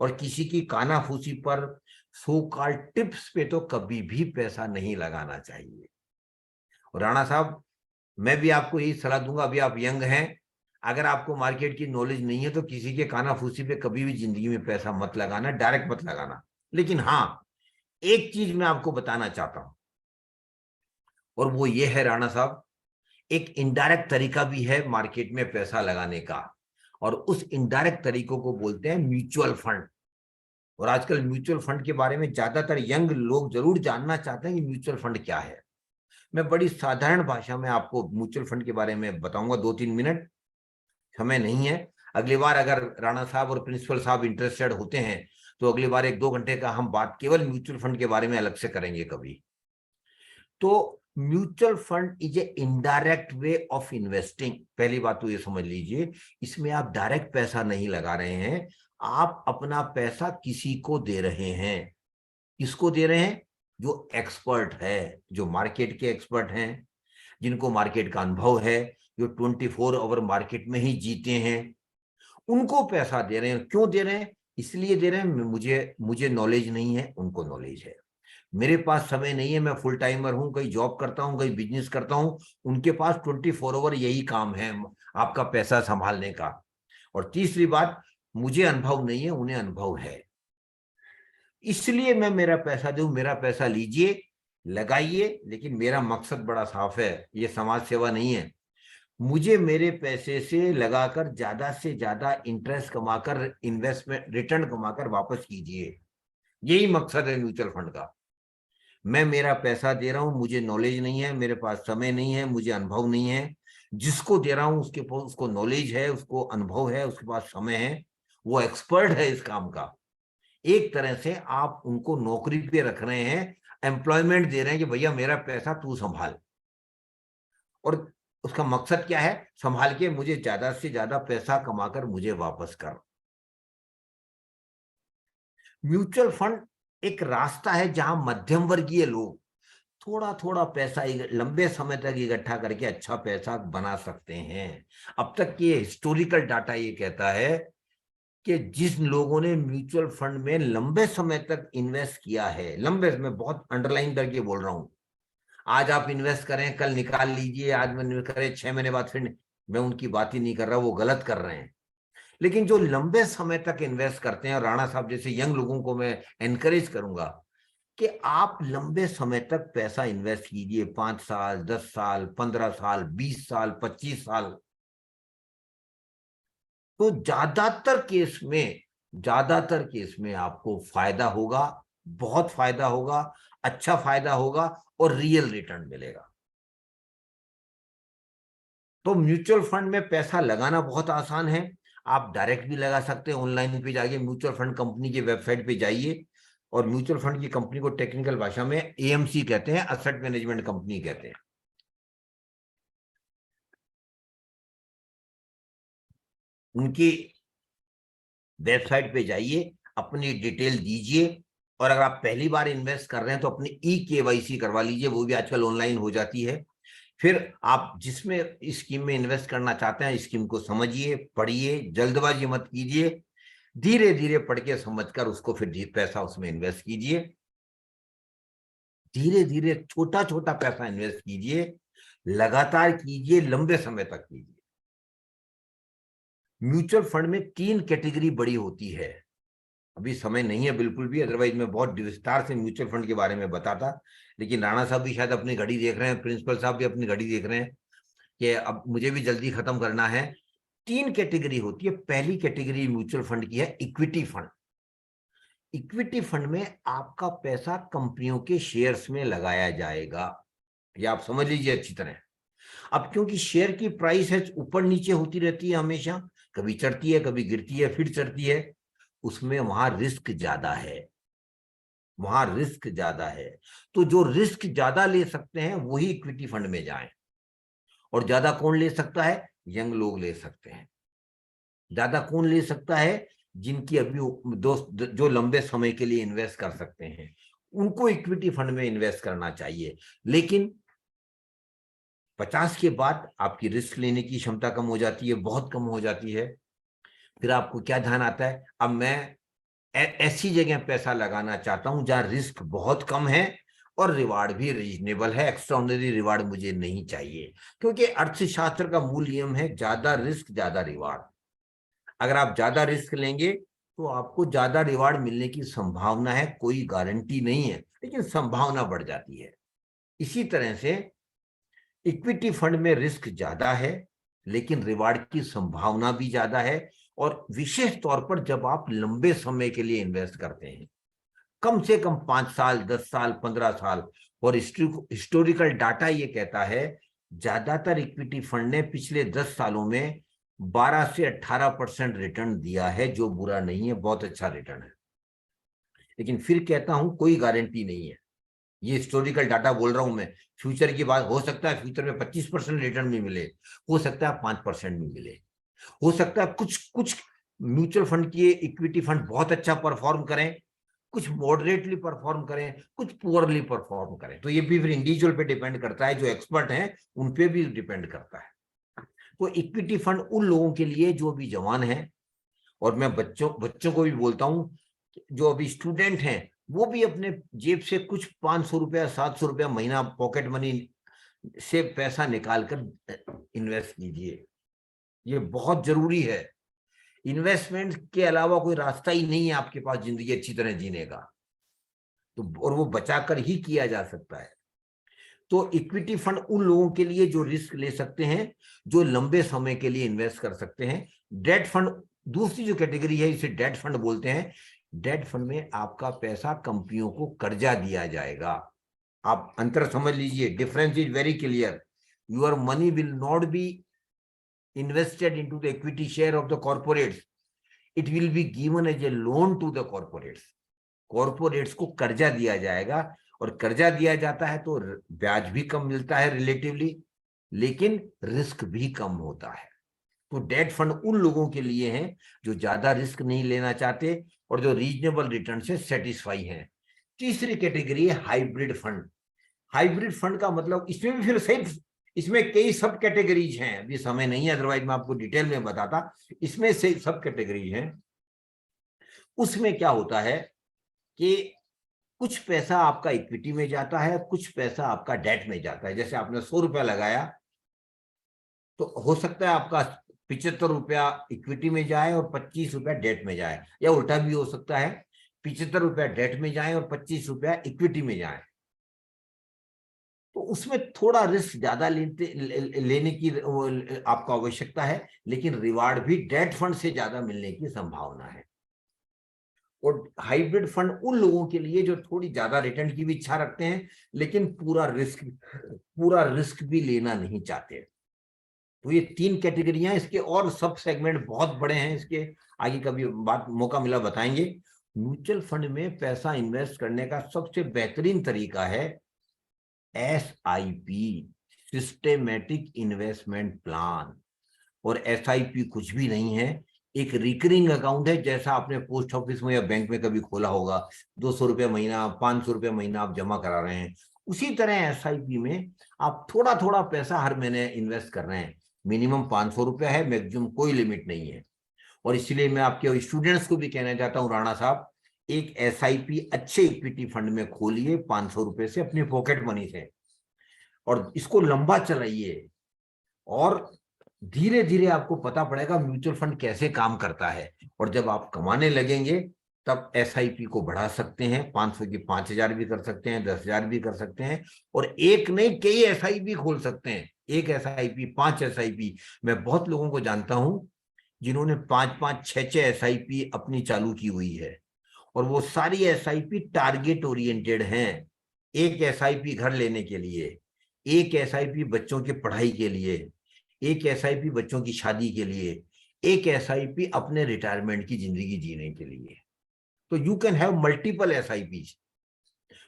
और किसी की कानाफूसी पर, सो कॉल्ड टिप्स पे तो कभी भी पैसा नहीं लगाना चाहिए। और राणा साहब, मैं भी आपको यही सलाह दूंगा, अभी आप यंग हैं, अगर आपको मार्केट की नॉलेज नहीं है तो किसी के कानाफूसी पे कभी भी जिंदगी में पैसा मत लगाना, डायरेक्ट मत लगाना। लेकिन हाँ, एक चीज मैं आपको बताना चाहता हूं, और वो ये है राणा साहब, एक इनडायरेक्ट तरीका भी है मार्केट में पैसा लगाने का, और उस इनडायरेक्ट तरीकों को बोलते हैं म्यूचुअल फंड। और आजकल म्यूचुअल फंड के बारे में ज्यादातर यंग लोग जरूर जानना चाहते हैं कि म्यूचुअल फंड क्या है। मैं बड़ी साधारण भाषा में आपको म्यूचुअल फंड के बारे में बताऊंगा, 2-3 मिनट, समय नहीं है। अगली बार अगर राणा साहब और प्रिंसिपल साहब इंटरेस्टेड होते हैं तो अगली बार 1-2 घंटे का हम बात केवल म्यूचुअल फंड के बारे में अलग से करेंगे कभी। तो mutual fund is a indirect way of investing. पहली बात तो ये समझ लीजिए, इसमें आप डायरेक्ट पैसा नहीं लगा रहे हैं, आप अपना पैसा किसी को दे रहे हैं। किसको दे रहे हैं? जो एक्सपर्ट है, जो मार्केट के एक्सपर्ट हैं, जिनको मार्केट का अनुभव है, जो 24 आवर मार्केट में ही जीते हैं, उनको पैसा दे रहे हैं। क्यों दे रहे हैं? इसलिए दे रहे हैं, मुझे नॉलेज नहीं है, उनको नॉलेज है। मेरे पास समय नहीं है, मैं फुल टाइमर हूं, कहीं जॉब करता हूं, कहीं बिजनेस करता हूं, उनके पास 24 आवर यही काम है, आपका पैसा संभालने का। और तीसरी बात, मुझे अनुभव नहीं है, उन्हें अनुभव है, इसलिए मैं मेरा पैसा दूं। मेरा पैसा लीजिए, लगाइए, लेकिन मेरा मकसद बड़ा साफ है, ये समाज सेवा नहीं है। मुझे मेरे पैसे से लगाकर ज्यादा से ज्यादा इंटरेस्ट कमाकर, इन्वेस्टमेंट रिटर्न कमाकर वापस कीजिए, यही मकसद है म्यूचुअल फंड का। मैं मेरा पैसा दे रहा हूं, मुझे नॉलेज नहीं है, मेरे पास समय नहीं है, मुझे अनुभव नहीं है। जिसको दे रहा हूं उसको नॉलेज है, उसको अनुभव है, उसके पास समय है, वो एक्सपर्ट है इस काम का। एक तरह से आप उनको नौकरी पे रख रहे हैं, एम्प्लॉयमेंट दे रहे हैं कि भैया मेरा पैसा तू संभाल। और उसका मकसद क्या है? संभाल के मुझे ज्यादा से ज्यादा पैसा कमाकर मुझे वापस कर। म्यूचुअल फंड एक रास्ता है जहां मध्यम वर्गीय लोग थोड़ा थोड़ा पैसा लंबे समय तक इकट्ठा करके अच्छा पैसा बना सकते हैं। अब तक ये हिस्टोरिकल डाटा ये कहता है कि जिन लोगों ने म्यूचुअल फंड में लंबे समय तक इन्वेस्ट किया है, लंबे, मैं बहुत अंडरलाइन करके बोल रहा हूं, आज आप इन्वेस्ट करें, कल निकाल लीजिए, आज में इन्वेस्ट करें, 6 महीने बाद फिर, मैं उनकी बात ही नहीं कर रहा, वो गलत कर रहे हैं। लेकिन जो लंबे समय तक इन्वेस्ट करते हैं, और राणा साहब जैसे यंग लोगों को मैं एनकरेज करूंगा कि आप लंबे समय तक पैसा इन्वेस्ट कीजिए, 5 साल, 10 साल, 15 साल, 20 साल, 25 साल। तो ज्यादातर केस में आपको फायदा होगा, बहुत फायदा होगा, अच्छा फायदा होगा, और रियल रिटर्न मिलेगा। तो म्यूचुअल फंड में पैसा लगाना बहुत आसान है। आप डायरेक्ट भी लगा सकते हैं, ऑनलाइन पे जाइए, म्यूचुअल फंड कंपनी की वेबसाइट पे जाइए, और म्यूचुअल फंड की कंपनी को टेक्निकल भाषा में एएमसी कहते हैं, एसेट मैनेजमेंट कंपनी कहते हैं। उनकी वेबसाइट पे जाइए, अपनी डिटेल दीजिए, और अगर आप पहली बार इन्वेस्ट कर रहे हैं तो अपनी ई-केवाईसी करवा लीजिए, वो भी आजकल ऑनलाइन हो जाती है। फिर आप जिसमें इस स्कीम में इन्वेस्ट करना चाहते हैं, स्कीम को समझिए, पढ़िए, जल्दबाजी मत कीजिए, धीरे धीरे पढ़ के समझकर उसको फिर पैसा उसमें इन्वेस्ट कीजिए। धीरे धीरे छोटा छोटा पैसा इन्वेस्ट कीजिए, लगातार कीजिए, लंबे समय तक कीजिए। म्यूचुअल फंड में 3 कैटेगरी बड़ी होती है। अभी समय नहीं है बिल्कुल भी, अदरवाइज मैं बहुत विस्तार से म्यूचुअल फंड के बारे में बताता, लेकिन राणा साहब भी शायद अपनी घड़ी देख रहे हैं, प्रिंसिपल साहब भी अपनी घड़ी देख रहे हैं कि अब मुझे भी जल्दी खत्म करना है। 3 कैटेगरी होती है। पहली कैटेगरी म्यूचुअल फंड की है इक्विटी फंड। इक्विटी फंड में आपका पैसा कंपनियों के शेयर्स में लगाया जाएगा, ये आप समझ लीजिए अच्छी तरह। अब क्योंकि शेयर की प्राइस है ऊपर नीचे होती रहती है हमेशा, कभी चढ़ती है, कभी गिरती है, फिर चढ़ती है, उसमें वहां रिस्क ज्यादा है, तो जो रिस्क ज्यादा ले सकते हैं वही इक्विटी फंड में जाएं। और ज्यादा कौन ले सकता है? यंग लोग ले सकते हैं। ज्यादा कौन ले सकता है? जिनकी अभी जो लंबे समय के लिए इन्वेस्ट कर सकते हैं, उनको इक्विटी फंड में इन्वेस्ट करना चाहिए। लेकिन 50 के बाद आपकी रिस्क लेने की क्षमता कम हो जाती है, बहुत कम हो जाती है। फिर आपको क्या ध्यान आता है, अब मैं ऐसी जगह पैसा लगाना चाहता हूं जहां रिस्क बहुत कम है और रिवार्ड भी रीजनेबल है, एक्स्ट्राऑर्डिनरी रिवार्ड मुझे नहीं चाहिए, क्योंकि अर्थशास्त्र का मूल नियम है ज्यादा रिस्क ज्यादा रिवार्ड। अगर आप ज्यादा रिस्क लेंगे तो आपको ज्यादा रिवार्ड मिलने की संभावना है, कोई गारंटी नहीं है, लेकिन संभावना बढ़ जाती है। इसी तरह से इक्विटी फंड में रिस्क ज्यादा है लेकिन रिवार्ड की संभावना भी ज्यादा है, और विशेष तौर पर जब आप लंबे समय के लिए इन्वेस्ट करते हैं, कम से कम 5 साल 10 साल 15 साल। और हिस्टोरिकल डाटा ये कहता है ज्यादातर इक्विटी फंड ने पिछले 10 सालों में 12 से 18% रिटर्न दिया है, जो बुरा नहीं है, बहुत अच्छा रिटर्न है। लेकिन फिर कहता हूं कोई गारंटी नहीं है, ये हिस्टोरिकल डाटा बोल रहा हूं मैं। फ्यूचर की बात हो सकता है फ्यूचर में 25% रिटर्न भी मिले, हो सकता है 5% भी मिले, हो सकता है कुछ म्यूचुअल फंड की इक्विटी फंड बहुत अच्छा परफॉर्म करें, कुछ मॉडरेटली परफॉर्म करें, कुछ पुअरली परफॉर्म करें। तो ये भी फिर इंडिविजुअल पे डिपेंड करता है, जो एक्सपर्ट हैं उन पे भी डिपेंड करता है। तो इक्विटी फंड उन लोगों के लिए जो अभी जवान हैं, और मैं बच्चों को भी बोलता हूं, जो अभी स्टूडेंट हैं वो भी अपने जेब से कुछ 500 रुपया 700 रुपया महीना पॉकेट मनी से पैसा निकालकर इन्वेस्ट कीजिए, ये बहुत जरूरी है। इन्वेस्टमेंट के अलावा कोई रास्ता ही नहीं है आपके पास जिंदगी अच्छी तरह जीने का, तो और वो बचाकर ही किया जा सकता है। तो इक्विटी फंड उन लोगों के लिए जो रिस्क ले सकते हैं, जो लंबे समय के लिए इन्वेस्ट कर सकते हैं। डेट फंड दूसरी जो कैटेगरी है, इसे डेट फंड बोलते हैं। डेट फंड में आपका पैसा कंपनियों को कर्जा दिया जाएगा। आप अंतर समझ लीजिए, difference is very clear. Your money will not be invested into the equity share of the corporates, it will be given as a loan to the corporates. corporates को कर्जा दिया जाएगा, और कर्जा दिया जाता है तो ब्याज भी कम मिलता है रिलेटिवली, लेकिन रिस्क भी कम होता है। तो डेट फंड उन लोगों के लिए हैं जो ज्यादा रिस्क नहीं लेना चाहते और जो रीजनेबल रिटर्न से सेटिस्फाई हैं। तीसरी कैटेगरी है हाइब्रिड फंड। हाइब्रिड फंड का मतलब, इसमें भी फिर सिर्फ इसमें कई सब कैटेगरीज हैं, अभी समय नहीं है, अदरवाइज मैं आपको डिटेल में बताता। इसमें से सब कैटेगरीज हैं। उसमें क्या होता है कि कुछ पैसा आपका इक्विटी में जाता है, कुछ पैसा आपका डेट में जाता है। जैसे आपने 100 रुपया लगाया तो हो सकता है आपका 75 रुपया इक्विटी में जाए और 25 रुपया डेट में जाए, या उल्टा भी हो सकता है 75 रुपया डेट में जाए और 25 रुपया इक्विटी में जाए। तो उसमें थोड़ा रिस्क ज्यादा लेने की आपको आवश्यकता है, लेकिन रिवार्ड भी डेट फंड से ज्यादा मिलने की संभावना है। और हाइब्रिड फंड उन लोगों के लिए जो थोड़ी ज्यादा रिटर्न की भी इच्छा रखते हैं, लेकिन पूरा रिस्क भी लेना नहीं चाहते। तो ये 3 कैटेगरियां, इसके और सब सेगमेंट बहुत बड़े हैं, इसके आगे कभी मौका मिला बताएंगे। म्यूचुअल फंड में पैसा इन्वेस्ट करने का सबसे बेहतरीन तरीका है SIP, सिस्टेमेटिक इन्वेस्टमेंट प्लान। और SIP कुछ भी नहीं है, एक रिकरिंग अकाउंट है, जैसा आपने पोस्ट ऑफिस में या बैंक में कभी खोला होगा। 200 रुपये महीना 500 रुपये महीना आप जमा करा रहे हैं, उसी तरह SIP में आप थोड़ा थोड़ा पैसा हर महीने इन्वेस्ट कर रहे हैं। मिनिमम 500 रुपया है, मैक्सिमम कोई लिमिट नहीं है। और इसलिए मैं आपके स्टूडेंट्स को भी कहना चाहता हूँ, राणा साहब, एक SIP अच्छे इक्विटी फंड में खोलिए 500 रुपए से अपने पॉकेट मनी से, और इसको लंबा चलाइए, और धीरे धीरे आपको पता पड़ेगा म्यूचुअल फंड कैसे काम करता है। और जब आप कमाने लगेंगे तब SIP को बढ़ा सकते हैं, 500 की 5000 भी कर सकते हैं, 10,000 भी कर सकते हैं, और एक नहीं कई SIP खोल सकते हैं। एक SIP 5 SIP, मैं बहुत लोगों को जानता हूं जिन्होंने 5-5 6-6 SIP अपनी चालू की हुई है, और वो सारी SIP टारगेट ओरिएंटेड हैं। एक SIP घर लेने के लिए, एक SIP बच्चों की पढ़ाई के लिए, एक SIP बच्चों की शादी के लिए, एक SIP अपने रिटायरमेंट की जिंदगी जीने के लिए। तो you can have multiple SIPs,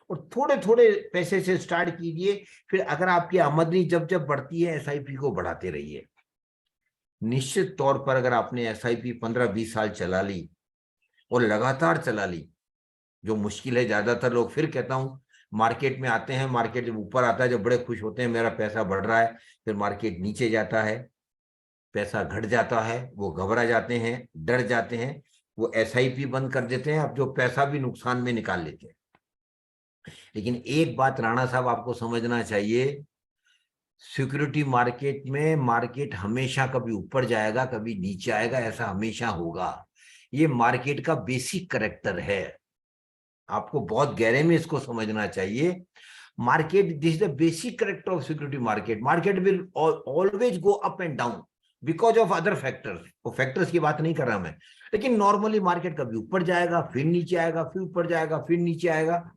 और थोड़े थोड़े पैसे से स्टार्ट कीजिए। फिर अगर आपकी आमदनी जब जब बढ़ती है, SIP को बढ़ाते रहिए। निश्चित तौर पर अगर आपने SIP 15-20 साल चला ली और लगातार चला ली, जो मुश्किल है, ज्यादातर लोग, फिर कहता हूं मार्केट में आते हैं, मार्केट जब ऊपर आता है जब बड़े खुश होते हैं मेरा पैसा बढ़ रहा है, फिर मार्केट नीचे जाता है, पैसा घट जाता है, वो घबरा जाते हैं, डर जाते हैं, वो SIP बंद कर देते हैं, अब जो पैसा भी नुकसान में निकाल लेते हैं। लेकिन एक बात राणा साहब आपको समझना चाहिए, सिक्योरिटी मार्केट में मार्केट हमेशा कभी ऊपर जाएगा कभी नीचे आएगा, ऐसा हमेशा होगा। ये मार्केट का बेसिक कैरेक्टर है, आपको बहुत गहरे में इसको समझना चाहिए। Market, this is the basic character of security market. Market will always go up and down because of other factors, वो फैक्टर्स की बात नहीं कर रहा मैं, लेकिन नॉर्मली मार्केट कभी ऊपर जाएगा फिर नीचे आएगा, फिर ऊपर जाएगा फिर नीचे आएगा।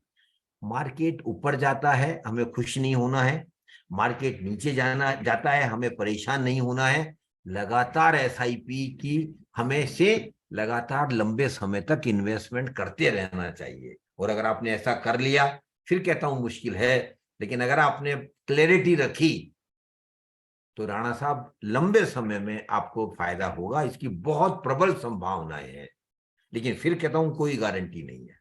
मार्केट ऊपर जाता है हमें खुश नहीं होना है, मार्केट नीचे जाता है हमें परेशान नहीं होना है। लगातार SIP की हमें से लगातार लंबे समय तक इन्वेस्टमेंट करते रहना चाहिए। और अगर आपने ऐसा कर लिया, फिर कहता हूं मुश्किल है, लेकिन अगर आपने क्लैरिटी रखी तो राणा साहब लंबे समय में आपको फायदा होगा, इसकी बहुत प्रबल संभावनाएं हैं, लेकिन फिर कहता हूं कोई गारंटी नहीं है।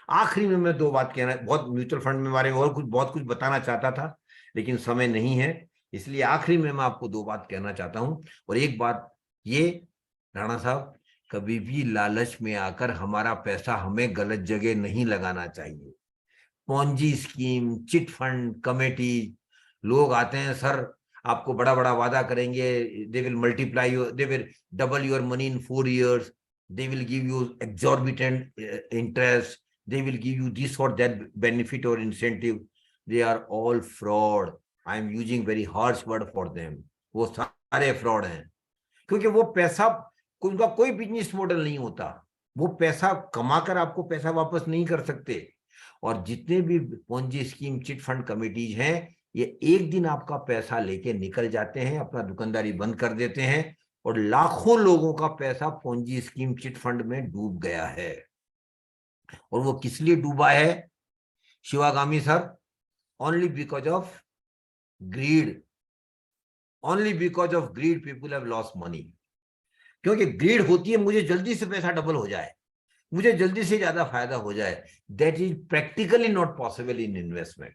आखिरी में मैं 2 बात कहना, बहुत म्यूचुअल फंड में बारे में और बहुत कुछ बताना चाहता था लेकिन समय नहीं है, इसलिए आखिरी में मैं आपको 2 बात कहना चाहता हूं। और एक बात ये, राणा साहब कभी भी लालच में आकर हमारा पैसा हमें गलत जगह नहीं लगाना चाहिए। Ponzi scheme, chit fund committee, लोग आते हैं सर आपको बड़ा बड़ा वादा करेंगे, they will multiply your, they will double your money in 4 years, they will give you exorbitant interest, they will give you this or that benefit or incentive. They are all fraud. I am using very harsh word for them. वो सारे फ्रॉड हैं, क्योंकि वो पैसा, उनका कोई बिजनेस मॉडल नहीं होता, वो पैसा कमाकर आपको पैसा वापस नहीं कर सकते। और जितने भी Ponzi scheme, chit fund committees हैं, ये एक दिन आपका पैसा लेके निकल जाते हैं, अपना दुकानदारी बंद कर देते हैं, और लाखों लोगों का पैसा पोंजी स्कीम, चिट फंड में डूब गया है। और वो किस लिए डूबा है Shivagami sir? Only because of greed, only because of greed people have lost money. क्योंकि ग्रीड होती है मुझे जल्दी से पैसा डबल हो जाए, मुझे जल्दी से ज्यादा फायदा हो जाए। That is practically not possible in investment.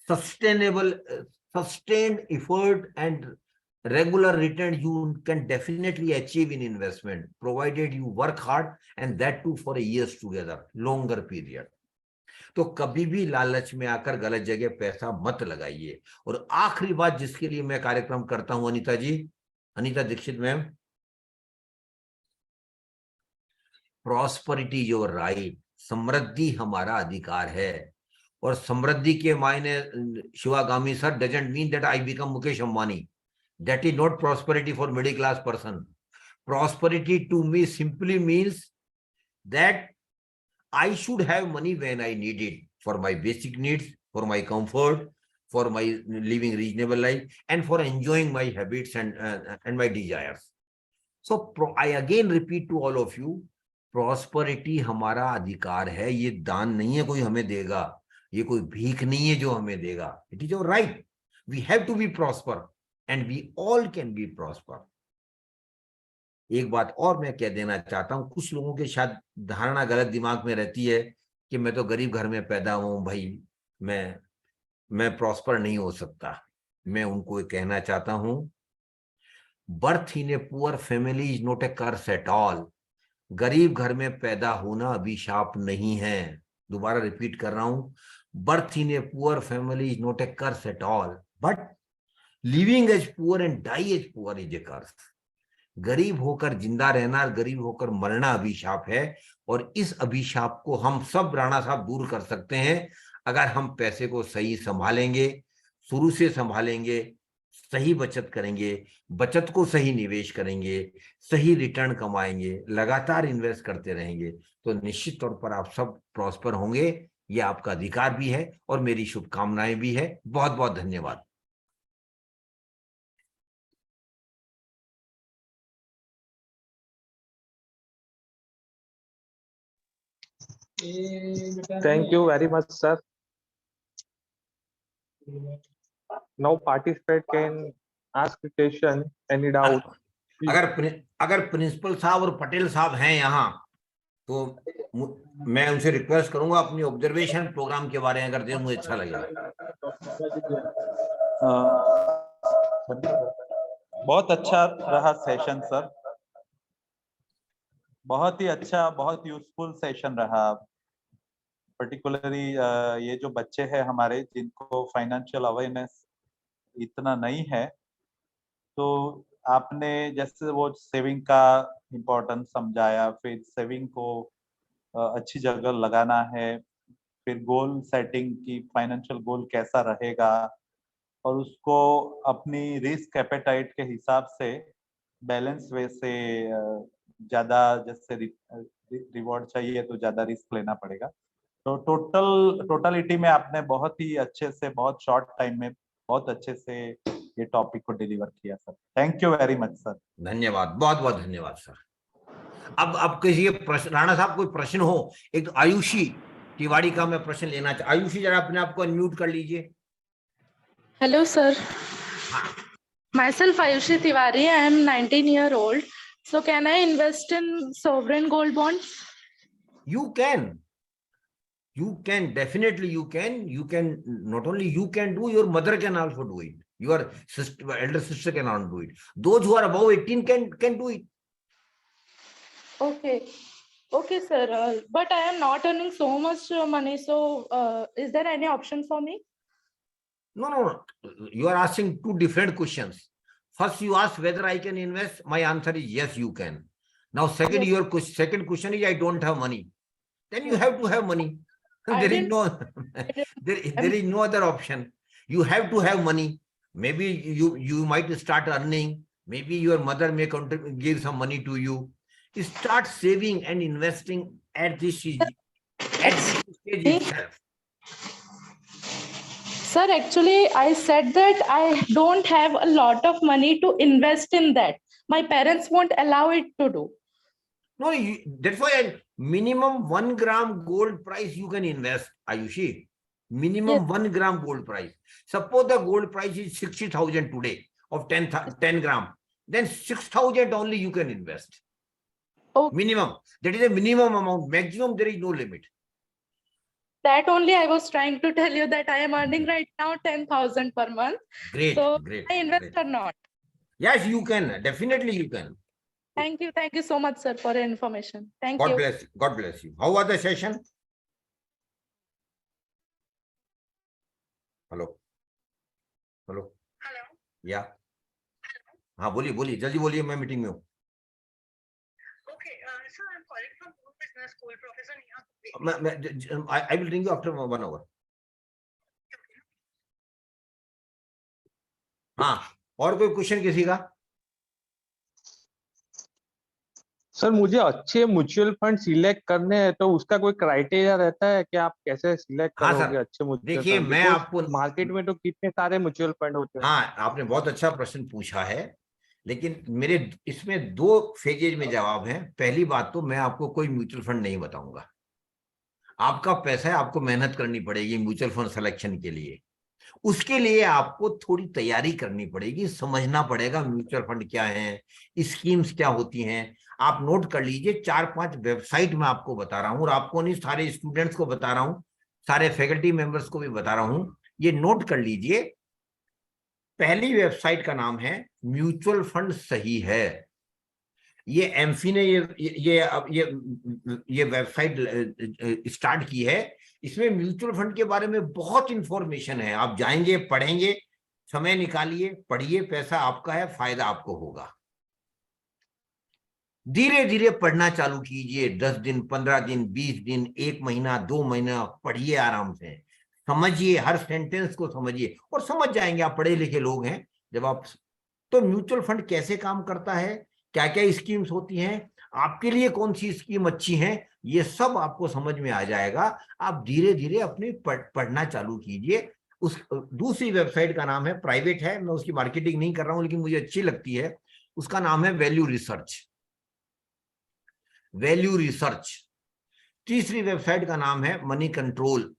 Sustainable, sustained effort and regular return you can definitely achieve in investment, provided you work hard, and that too for a years together, longer period. तो कभी भी लालच में आकर गलत जगह पैसा मत लगाइए। और आखिरी बात जिसके लिए मैं कार्यक्रम करता हूं, Anita ji, Anita Dixit ma'am, prosperity your right, समृद्धि हमारा अधिकार है। और समृद्धि के मायने Shivagami sir doesn't mean that I become Mukesh Ambani, that is not prosperity for middle class person. Prosperity to me simply means that I should have money when I need it for my basic needs, for my comfort, for my living reasonable life, and for enjoying my habits and my desires. So I again repeat to all of you, prosperity हमारा अधिकार है, ये दान नहीं है कोई हमें देगा, ये कोई भीख नहीं है जो हमें देगा। It is our right. We have to be prosper, and we all can be prosper. एक बात और मैं कह देना चाहता हूं, कुछ लोगों के शायद धारणा गलत दिमाग में रहती है कि मैं तो गरीब घर में पैदा हूं भाई, मैं प्रॉस्पर नहीं हो सकता। मैं उनको कहना चाहता हूं, birth in a poor family is not a curse at all. गरीब घर में पैदा होना अभिशाप नहीं है। दोबारा रिपीट कर रहा हूं, birth in a poor family is not a curse at all, but living as poor and die as poor is a curse. गरीब होकर जिंदा रहना, गरीब होकर मरना अभिशाप है, और इस अभिशाप को हम सब राणा साहब दूर कर सकते हैं अगर हम पैसे को सही संभालेंगे, शुरू से संभालेंगे, सही बचत करेंगे, बचत को सही निवेश करेंगे, सही रिटर्न कमाएंगे, लगातार इन्वेस्ट करते रहेंगे, तो निश्चित तौर पर आप सब प्रॉस्पर होंगे। ये आपका अधिकार भी है और मेरी शुभकामनाएं भी है। बहुत बहुत धन्यवाद। Thank you very much, sir. Now participant can ask question, any doubt. अगर प्रिंसिपल साहब और पटेल साहब हैं यहाँ तो मैं उनसे रिक्वेस्ट करूंगा अपनी ऑब्जर्वेशन प्रोग्राम के बारे में अगर दें, मुझे अच्छा लगेगा। बहुत अच्छा रहा सेशन सर, बहुत ही अच्छा, बहुत यूजफुल सेशन रहा। पर्टिकुलरली ये जो बच्चे हैं हमारे जिनको फाइनेंशियल अवेयरनेस इतना नहीं है, तो आपने जैसे वो सेविंग का इम्पोर्टेंस समझाया, फिर सेविंग को अच्छी जगह लगाना है, फिर गोल सेटिंग की फाइनेंशियल गोल कैसा रहेगा, और उसको अपनी रिस्क एपेटाइट के हिसाब से बैलेंस वे से ज्यादा जैसे रिवॉर्ड चाहिए तो ज्यादा रिस्क लेना पड़ेगा। तो टोटलिटी में आपने बहुत ही अच्छे से, बहुत शॉर्ट टाइम में बहुत अच्छे से ये टॉपिक को डिलीवर किया sir. Thank you very much sir. धन्यवाद, बहुत बहुत धन्यवाद सर। अब किसी प्रश्न, राणा साहब कोई प्रश्न हो? एक तो आयुषी तिवारी का मैं प्रश्न लेना चाहता। आयुषी जरा अपने आप को अनम्यूट कर लीजिए। Hello, sir. हाँ, Myself Ayushi Tiwari. I am 19-year-old. So, can I invest in sovereign gold bonds? you can. You can, definitely you can. You can, not only you can do, your mother can also do it. Your sister, elder sister cannot do it. Those who are above 18 can do it. Okay. Okay, sir. But I am not earning so much money. So, is there any option for me? No. You are asking two different questions. First, you ask whether I can invest. My answer is yes, you can. Now, second, Yes. your second question is I don't have money. Then you Yes. have to have money. I There is didn't- no, there is no other option. You have to have money. Maybe you might start earning. Maybe your mother may give some money to you. Start saving and investing at this stage itself. Sir, actually, I said that I don't have a lot of money to invest in that. My parents won't allow it to do. No, that's why minimum 1 gram gold price you can invest, Ayushi. Minimum Yes. 1 gram gold price. Suppose the gold price is 60,000 today of 10 gram. Then 6,000 only you can invest. Okay. Minimum. That is a minimum amount. Maximum there is no limit. That only I was trying to tell you that I am earning right now 10,000 per month. Great, So, great. I invest Great. or not? Yes, you can. Definitely you can. Thank you so much, sir, for your information. Thank God you. bless you. God bless you. How was the session? Hello. Hello. Yeah. हाँ बोलिए जल्दी बोलिए, मैं मीटिंग में हूँ। I will ring you after 1 hour. हाँ, और कोई क्वेश्चन किसी का? सर मुझे अच्छे म्यूचुअल फंड सिलेक्ट करने हैं तो उसका कोई क्राइटेरिया रहता है कि आप कैसे सिलेक्ट हाँ करोगे सर, अच्छे म्यूचुअल देखिए फंड? मैं आपको, मार्केट में तो कितने सारे म्यूचुअल फंड होते हैं। हाँ आपने बहुत अच्छा प्रश्न पूछा है, लेकिन मेरे इसमें 2 फेजेज में जवाब है। पहली बात तो मैं आपको कोई म्यूचुअल फंड नहीं बताऊंगा। आपका पैसा है, आपको मेहनत करनी पड़ेगी म्यूचुअल फंड सिलेक्शन के लिए। उसके लिए आपको थोड़ी तैयारी करनी पड़ेगी, समझना पड़ेगा म्यूचुअल फंड क्या है, स्कीम्स क्या होती हैं। आप नोट कर लीजिए, 4-5 वेबसाइट मैं आपको बता रहा हूं, और आपको नहीं, सारे स्टूडेंट्स को बता रहा हूं, सारे फैकल्टी मेंबर्स को भी बता रहा हूं, ये नोट कर लीजिए। पहली वेबसाइट का नाम है म्यूचुअल फंड सही है। ये एमफी ने ये वेबसाइट स्टार्ट की है। इसमें म्यूचुअल फंड के बारे में बहुत इंफॉर्मेशन है। आप जाएंगे, पढ़ेंगे, समय निकालिए, पढ़िए, पैसा आपका है, फायदा आपको होगा। धीरे धीरे पढ़ना चालू कीजिए, 10 दिन, 15 दिन, 20 दिन, 1 महीना, 2 महीना पढ़िए, आराम से समझिए, हर सेंटेंस को समझिए और समझ जाएंगे। आप पढ़े लिखे लोग हैं जब आप। तो म्यूचुअल फंड कैसे काम करता है, क्या क्या स्कीम्स होती हैं, आपके लिए कौन सी स्कीम अच्छी है, ये सब आपको समझ में आ जाएगा। आप धीरे धीरे अपनी पढ़ना चालू कीजिए। उस दूसरी वेबसाइट का नाम है, प्राइवेट है, मैं उसकी मार्केटिंग नहीं कर रहा हूं, लेकिन मुझे अच्छी लगती है, उसका नाम है वैल्यू रिसर्च। Value research. तीसरी वेबसाइट का नाम है मनी कंट्रोल।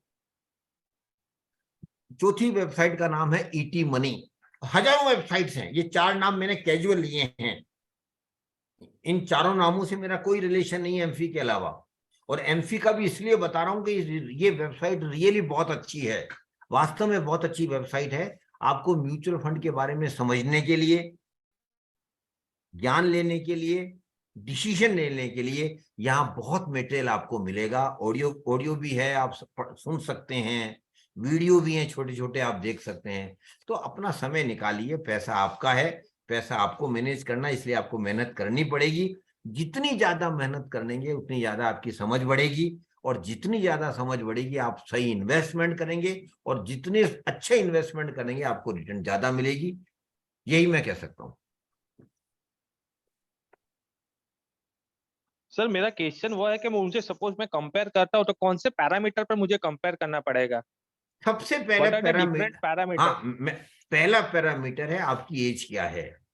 चौथी वेबसाइट का नाम है ईटी मनी। हजारों वेबसाइट्स हैं, ये 4 नाम मैंने कैजुअल लिए हैं। इन चारों नामों से मेरा कोई रिलेशन नहीं है एमफी के अलावा। और एमफी का भी इसलिए बता रहा हूं कि ये वेबसाइट रियली बहुत अच्छी है, वास्तव में बहुत अच्छी वेबसाइट है। आपको म्यूचुअल फंड के बारे में समझने के लिए, ज्ञान लेने के लिए, डिसीजन लेने के लिए यहाँ बहुत मटेरियल आपको मिलेगा। ऑडियो भी है, आप सुन सकते हैं, वीडियो भी हैं छोटे छोटे, आप देख सकते हैं। तो अपना समय निकालिए, पैसा आपका है, पैसा आपको मैनेज करना, इसलिए आपको मेहनत करनी पड़ेगी। जितनी ज्यादा मेहनत करेंगे उतनी ज्यादा आपकी समझ बढ़ेगी, और जितनी ज्यादा समझ बढ़ेगी आप सही इन्वेस्टमेंट करेंगे, और जितने अच्छे इन्वेस्टमेंट करेंगे आपको रिटर्न ज्यादा मिलेगी। यही मैं कह सकता हूँ। सर मेरा क्वेश्चन वो है कि मैं उनसे सपोज मैं कंपेयर करता हूँ तो कौन से पैरामीटर पर मुझे कंपेयर करना पड़ेगा? सबसे What पहले are the different parameter, parameters? पहला पैरामीटर है आपकी एज क्या है,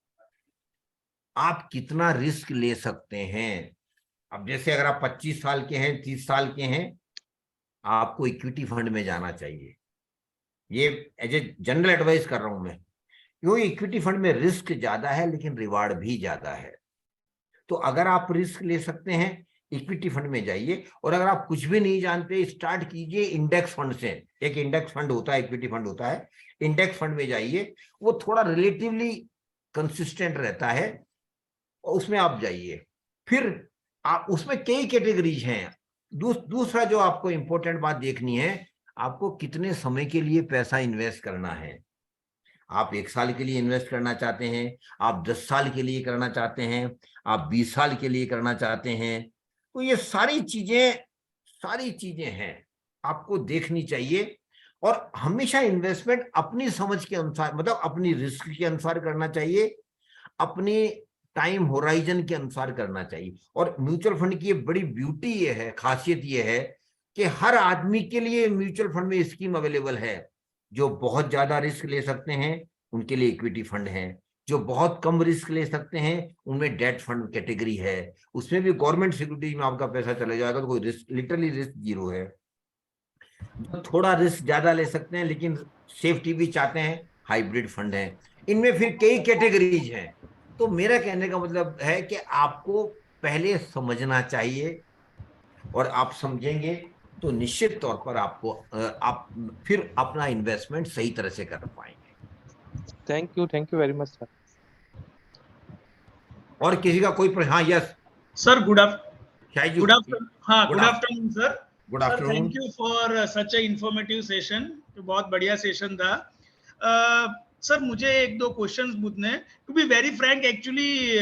आप कितना रिस्क ले सकते हैं। अब जैसे अगर आप 25 साल के हैं, 30 साल के हैं, आपको इक्विटी फंड में जाना चाहिए। ये एज ए जनरल एडवाइस कर रहा हूं मैं, क्योंकि इक्विटी फंड में रिस्क ज्यादा है लेकिन रिवार्ड भी ज्यादा है। तो अगर आप रिस्क ले सकते हैं, इक्विटी फंड में जाइए। और अगर आप कुछ भी नहीं जानते, स्टार्ट कीजिए इंडेक्स फंड से। एक इंडेक्स फंड होता है, इक्विटी फंड होता है, इंडेक्स फंड में जाइए, वो थोड़ा रिलेटिवली कंसिस्टेंट रहता है, और उसमें आप जाइए। फिर आप उसमें कई कैटेगरीज हैं। दूसरा जो आपको इंपॉर्टेंट बात देखनी है, आपको कितने समय के लिए पैसा इन्वेस्ट करना है। आप 1 साल के लिए इन्वेस्ट करना चाहते हैं, आप 10 साल के लिए करना चाहते हैं, आप 20 साल के लिए करना चाहते हैं। तो ये सारी चीजें हैं, आपको देखनी चाहिए। और हमेशा इन्वेस्टमेंट अपनी समझ के अनुसार, मतलब अपनी रिस्क के अनुसार करना चाहिए, अपनी टाइम होराइजन के अनुसार करना चाहिए। और म्यूचुअल फंड की बड़ी ब्यूटी ये है, खासियत ये है कि हर आदमी के लिए म्यूचुअल फंड में स्कीम अवेलेबल है। जो बहुत ज्यादा रिस्क ले सकते हैं उनके लिए इक्विटी फंड है, जो बहुत कम रिस्क ले सकते हैं उनमें डेट फंड कैटेगरी है। उसमें भी गवर्नमेंट सिक्योरिटीज में आपका पैसा चले जाएगा, तो कोई रिस्क, लिटरली रिस्क जीरो है। जो थोड़ा रिस्क ज्यादा ले सकते हैं लेकिन सेफ्टी भी चाहते हैं, हाइब्रिड फंड है। इनमें फिर कई कैटेगरीज हैं। तो मेरा कहने का मतलब है कि आपको पहले समझना चाहिए, और आप समझेंगे तो निश्चित तौर पर आप फिर अपना इन्वेस्टमेंट सही तरह से कर पाएंगे। Thank you very much sir. और किसी का कोई प्रश्न? हाँ, yes sir, good afternoon. Afternoon sir. Good sir, afternoon. Thank you for such A informative session. तो बहुत बढ़िया सेशन था। सर मुझे 1-2 क्वेश्चंस पूछने। To be very frank, actually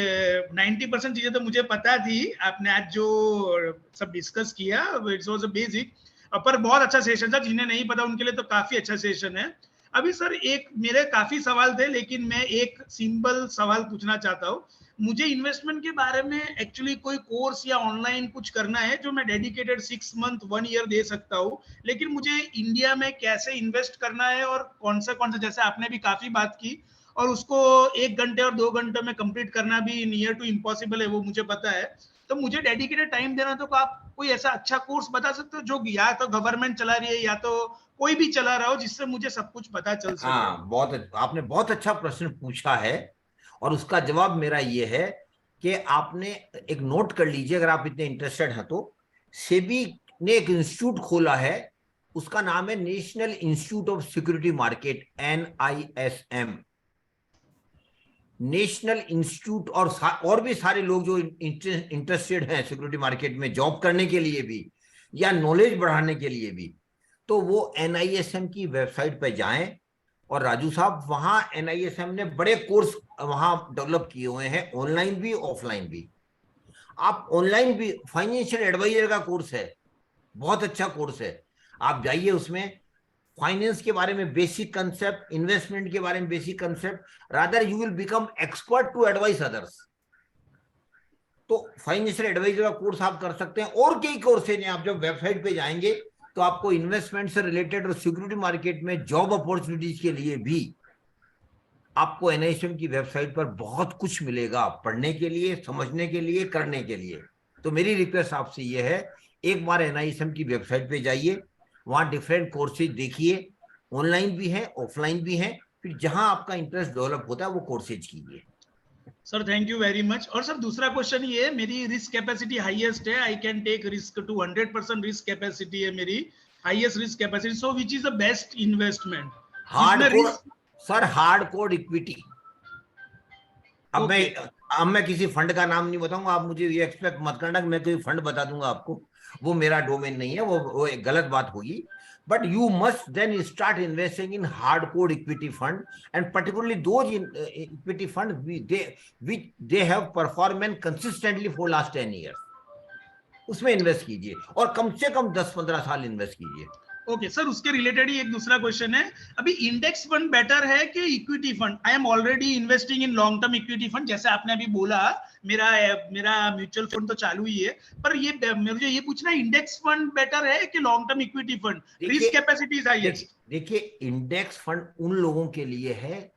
90% चीजें तो मुझे पता थी, आपने आज जो सब डिस्कस किया इट्स वाज अ बेसिक, पर बहुत अच्छा सेशन था। जिन्हें नहीं पता उनके लिए तो काफी अच्छा सेशन है। अभी सर एक मेरे काफी सवाल थे, लेकिन मैं एक सिंपल सवाल पूछना चाहता हूँ। मुझे इन्वेस्टमेंट के बारे में एक्चुअली कोई कोर्स या ऑनलाइन कुछ करना है जो मैं डेडिकेटेड 6 मंथ 1 ईयर दे सकता हूँ, लेकिन मुझे इंडिया में कैसे इन्वेस्ट करना है और कौन सा जैसे आपने भी काफी बात की, और उसको 1 घंटे और 2 घंटे में कंप्लीट करना भी नियर टू इम्पॉसिबल है, वो मुझे पता है। तो मुझे डेडिकेटेड टाइम देना, तो आप कोई ऐसा अच्छा कोर्स बता सकते हो जो या तो गवर्नमेंट चला रही है या तो कोई भी चला रहा हो, जिससे मुझे सब कुछ पता चल सके। हाँ, आपने बहुत अच्छा प्रश्न पूछा है, और उसका जवाब मेरा ये है कि आपने एक नोट कर लीजिए, अगर आप इतने इंटरेस्टेड हैं तो। सेबी ने एक इंस्टीट्यूट खोला है, उसका नाम है national institute of security market, NISM, national institute. और भी सारे लोग जो इंटरेस्टेड हैं सिक्योरिटी मार्केट में जॉब करने के लिए भी या नॉलेज बढ़ाने के लिए भी, तो वो NISM की वेबसाइट पर जाएं। और राजू साहब, वहां NISM ने बड़े कोर्स वहां डेवलप किए हुए हैं, ऑनलाइन भी ऑफलाइन भी। आप ऑनलाइन भी, फाइनेंशियल एडवाइजर का कोर्स है, बहुत अच्छा कोर्स है, आप जाइए उसमें। फाइनेंस के बारे में बेसिक कंसेप्ट, इन्वेस्टमेंट के बारे में basic concept, rather you will become expert to advice others. तो फाइनेंशियल एडवाइजर का कोर्स आप कर सकते हैं, और कई कोर्सेज हैं। आप जब वेबसाइट पे जाएंगे तो आपको इन्वेस्टमेंट से रिलेटेड और सिक्योरिटी मार्केट में जॉब अपॉर्चुनिटीज के लिए भी आपको NISM की वेबसाइट पर बहुत कुछ मिलेगा, पढ़ने के लिए, समझने के लिए, करने के लिए। तो मेरी रिक्वेस्ट आपसे ये है, एक बार NISM की वेबसाइट पे जाइए, वहां डिफरेंट कोर्सेज देखिए, ऑनलाइन भी है ऑफलाइन भी है, फिर जहां आपका इंटरेस्ट डेवलप होता है वो कोर्सेज कीजिए। Sir thank you very much. और सर दूसरा क्वेश्चन ये है, मेरी रिस्क कैपेसिटी हाईएस्ट है, I can take risk to 100% risk capacity है मेरी, highest risk capacity, so which is the best investment? Hardcore sir, hardcore equity. अब Okay. मैं किसी फंड का नाम नहीं बताऊंगा, आप मुझे ये एक्सपेक्ट मत करना कि मैं कोई फंड बता दूंगा आपको, वो मेरा डोमेन नहीं है, वो एक गलत बात होगी। But you must then start investing in hardcore equity fund, and particularly those equity funds they have performed consistently for last 10 years. उसमें इन्वेस्ट कीजिए और कम से कम 10-15 साल इन्वेस्ट कीजिए। ओके सर, उसके रिलेटेड ही एक दूसरा क्वेश्चन है, अभी इंडेक्स फंड बेटर है कि equity fund? I am already investing in long term equity fund, जैसे आपने अभी बोला मेरा म्यूचुअल फंड तो चालू ही है, पर ये मुझे ये पूछना है, इंडेक्स फंड बेटर है कि long term equity fund? Risk capacity is highest. देखिए, इंडेक्स फंड उन लोगों के लिए है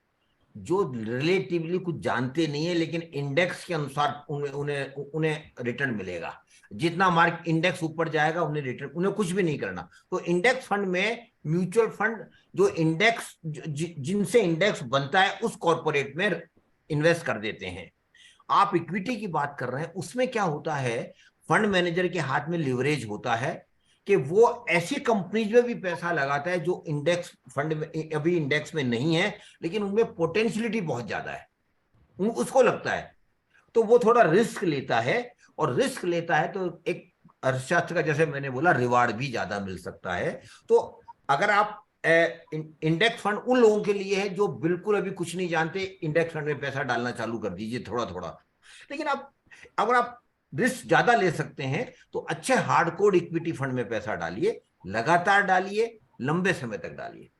जो रिलेटिवली कुछ जानते नहीं है, लेकिन इंडेक्स के अनुसार उन्हें रिटर्न मिलेगा। जितना मार्क इंडेक्स ऊपर जाएगा उन्हें कुछ भी नहीं करना। तो इंडेक्स फंड में म्यूचुअल फंड जो इंडेक्स जिनसे इंडेक्स बनता है उस कॉर्पोरेट में इन्वेस्ट कर देते हैं। आप इक्विटी की बात कर रहे हैं, उसमें क्या होता है, फंड मैनेजर के हाथ में लिवरेज होता है कि वो ऐसी कंपनीज में भी पैसा लगाता है जो इंडेक्स फंड में अभी इंडेक्स में नहीं है, लेकिन उनमें पोटेंशियलिटी बहुत ज्यादा है, उसको लगता है, तो वो थोड़ा रिस्क लेता है। और रिस्क लेता है तो एक अर्थशास्त्र का, जैसे मैंने बोला, रिवार्ड भी ज्यादा मिल सकता है। तो अगर आप इंडेक्स फंड उन लोगों के लिए है जो बिल्कुल अभी कुछ नहीं जानते, इंडेक्स फंड में पैसा डालना चालू कर दीजिए थोड़ा थोड़ा। लेकिन अगर आप रिस्क ज्यादा ले सकते हैं तो अच्छे हार्डकोर इक्विटी फंड में पैसा डालिए, लगातार डालिए, लंबे समय तक डालिए।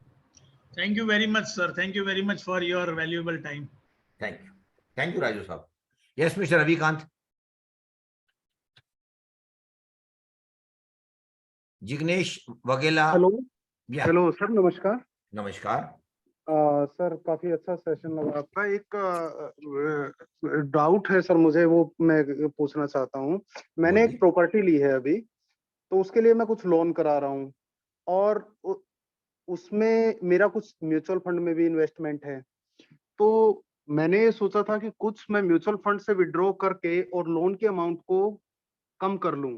Thank you very much sir, thank you very much for your valuable time. Thank you Raju साहब। Yes mister Ravikant. Jignesh Vaghela. Hello sir, नमस्कार। नमस्कार सर, काफी अच्छा सेशन लगा आपका। एक डाउट है सर मुझे, वो मैं पूछना चाहता हूँ। मैंने एक प्रॉपर्टी ली है अभी, तो उसके लिए मैं कुछ लोन करा रहा हूँ, और उसमें मेरा कुछ म्यूचुअल फंड में भी इन्वेस्टमेंट है। तो मैंने ये सोचा था कि कुछ मैं म्यूचुअल फंड से विड्रॉ करके और लोन के अमाउंट को कम कर लूं।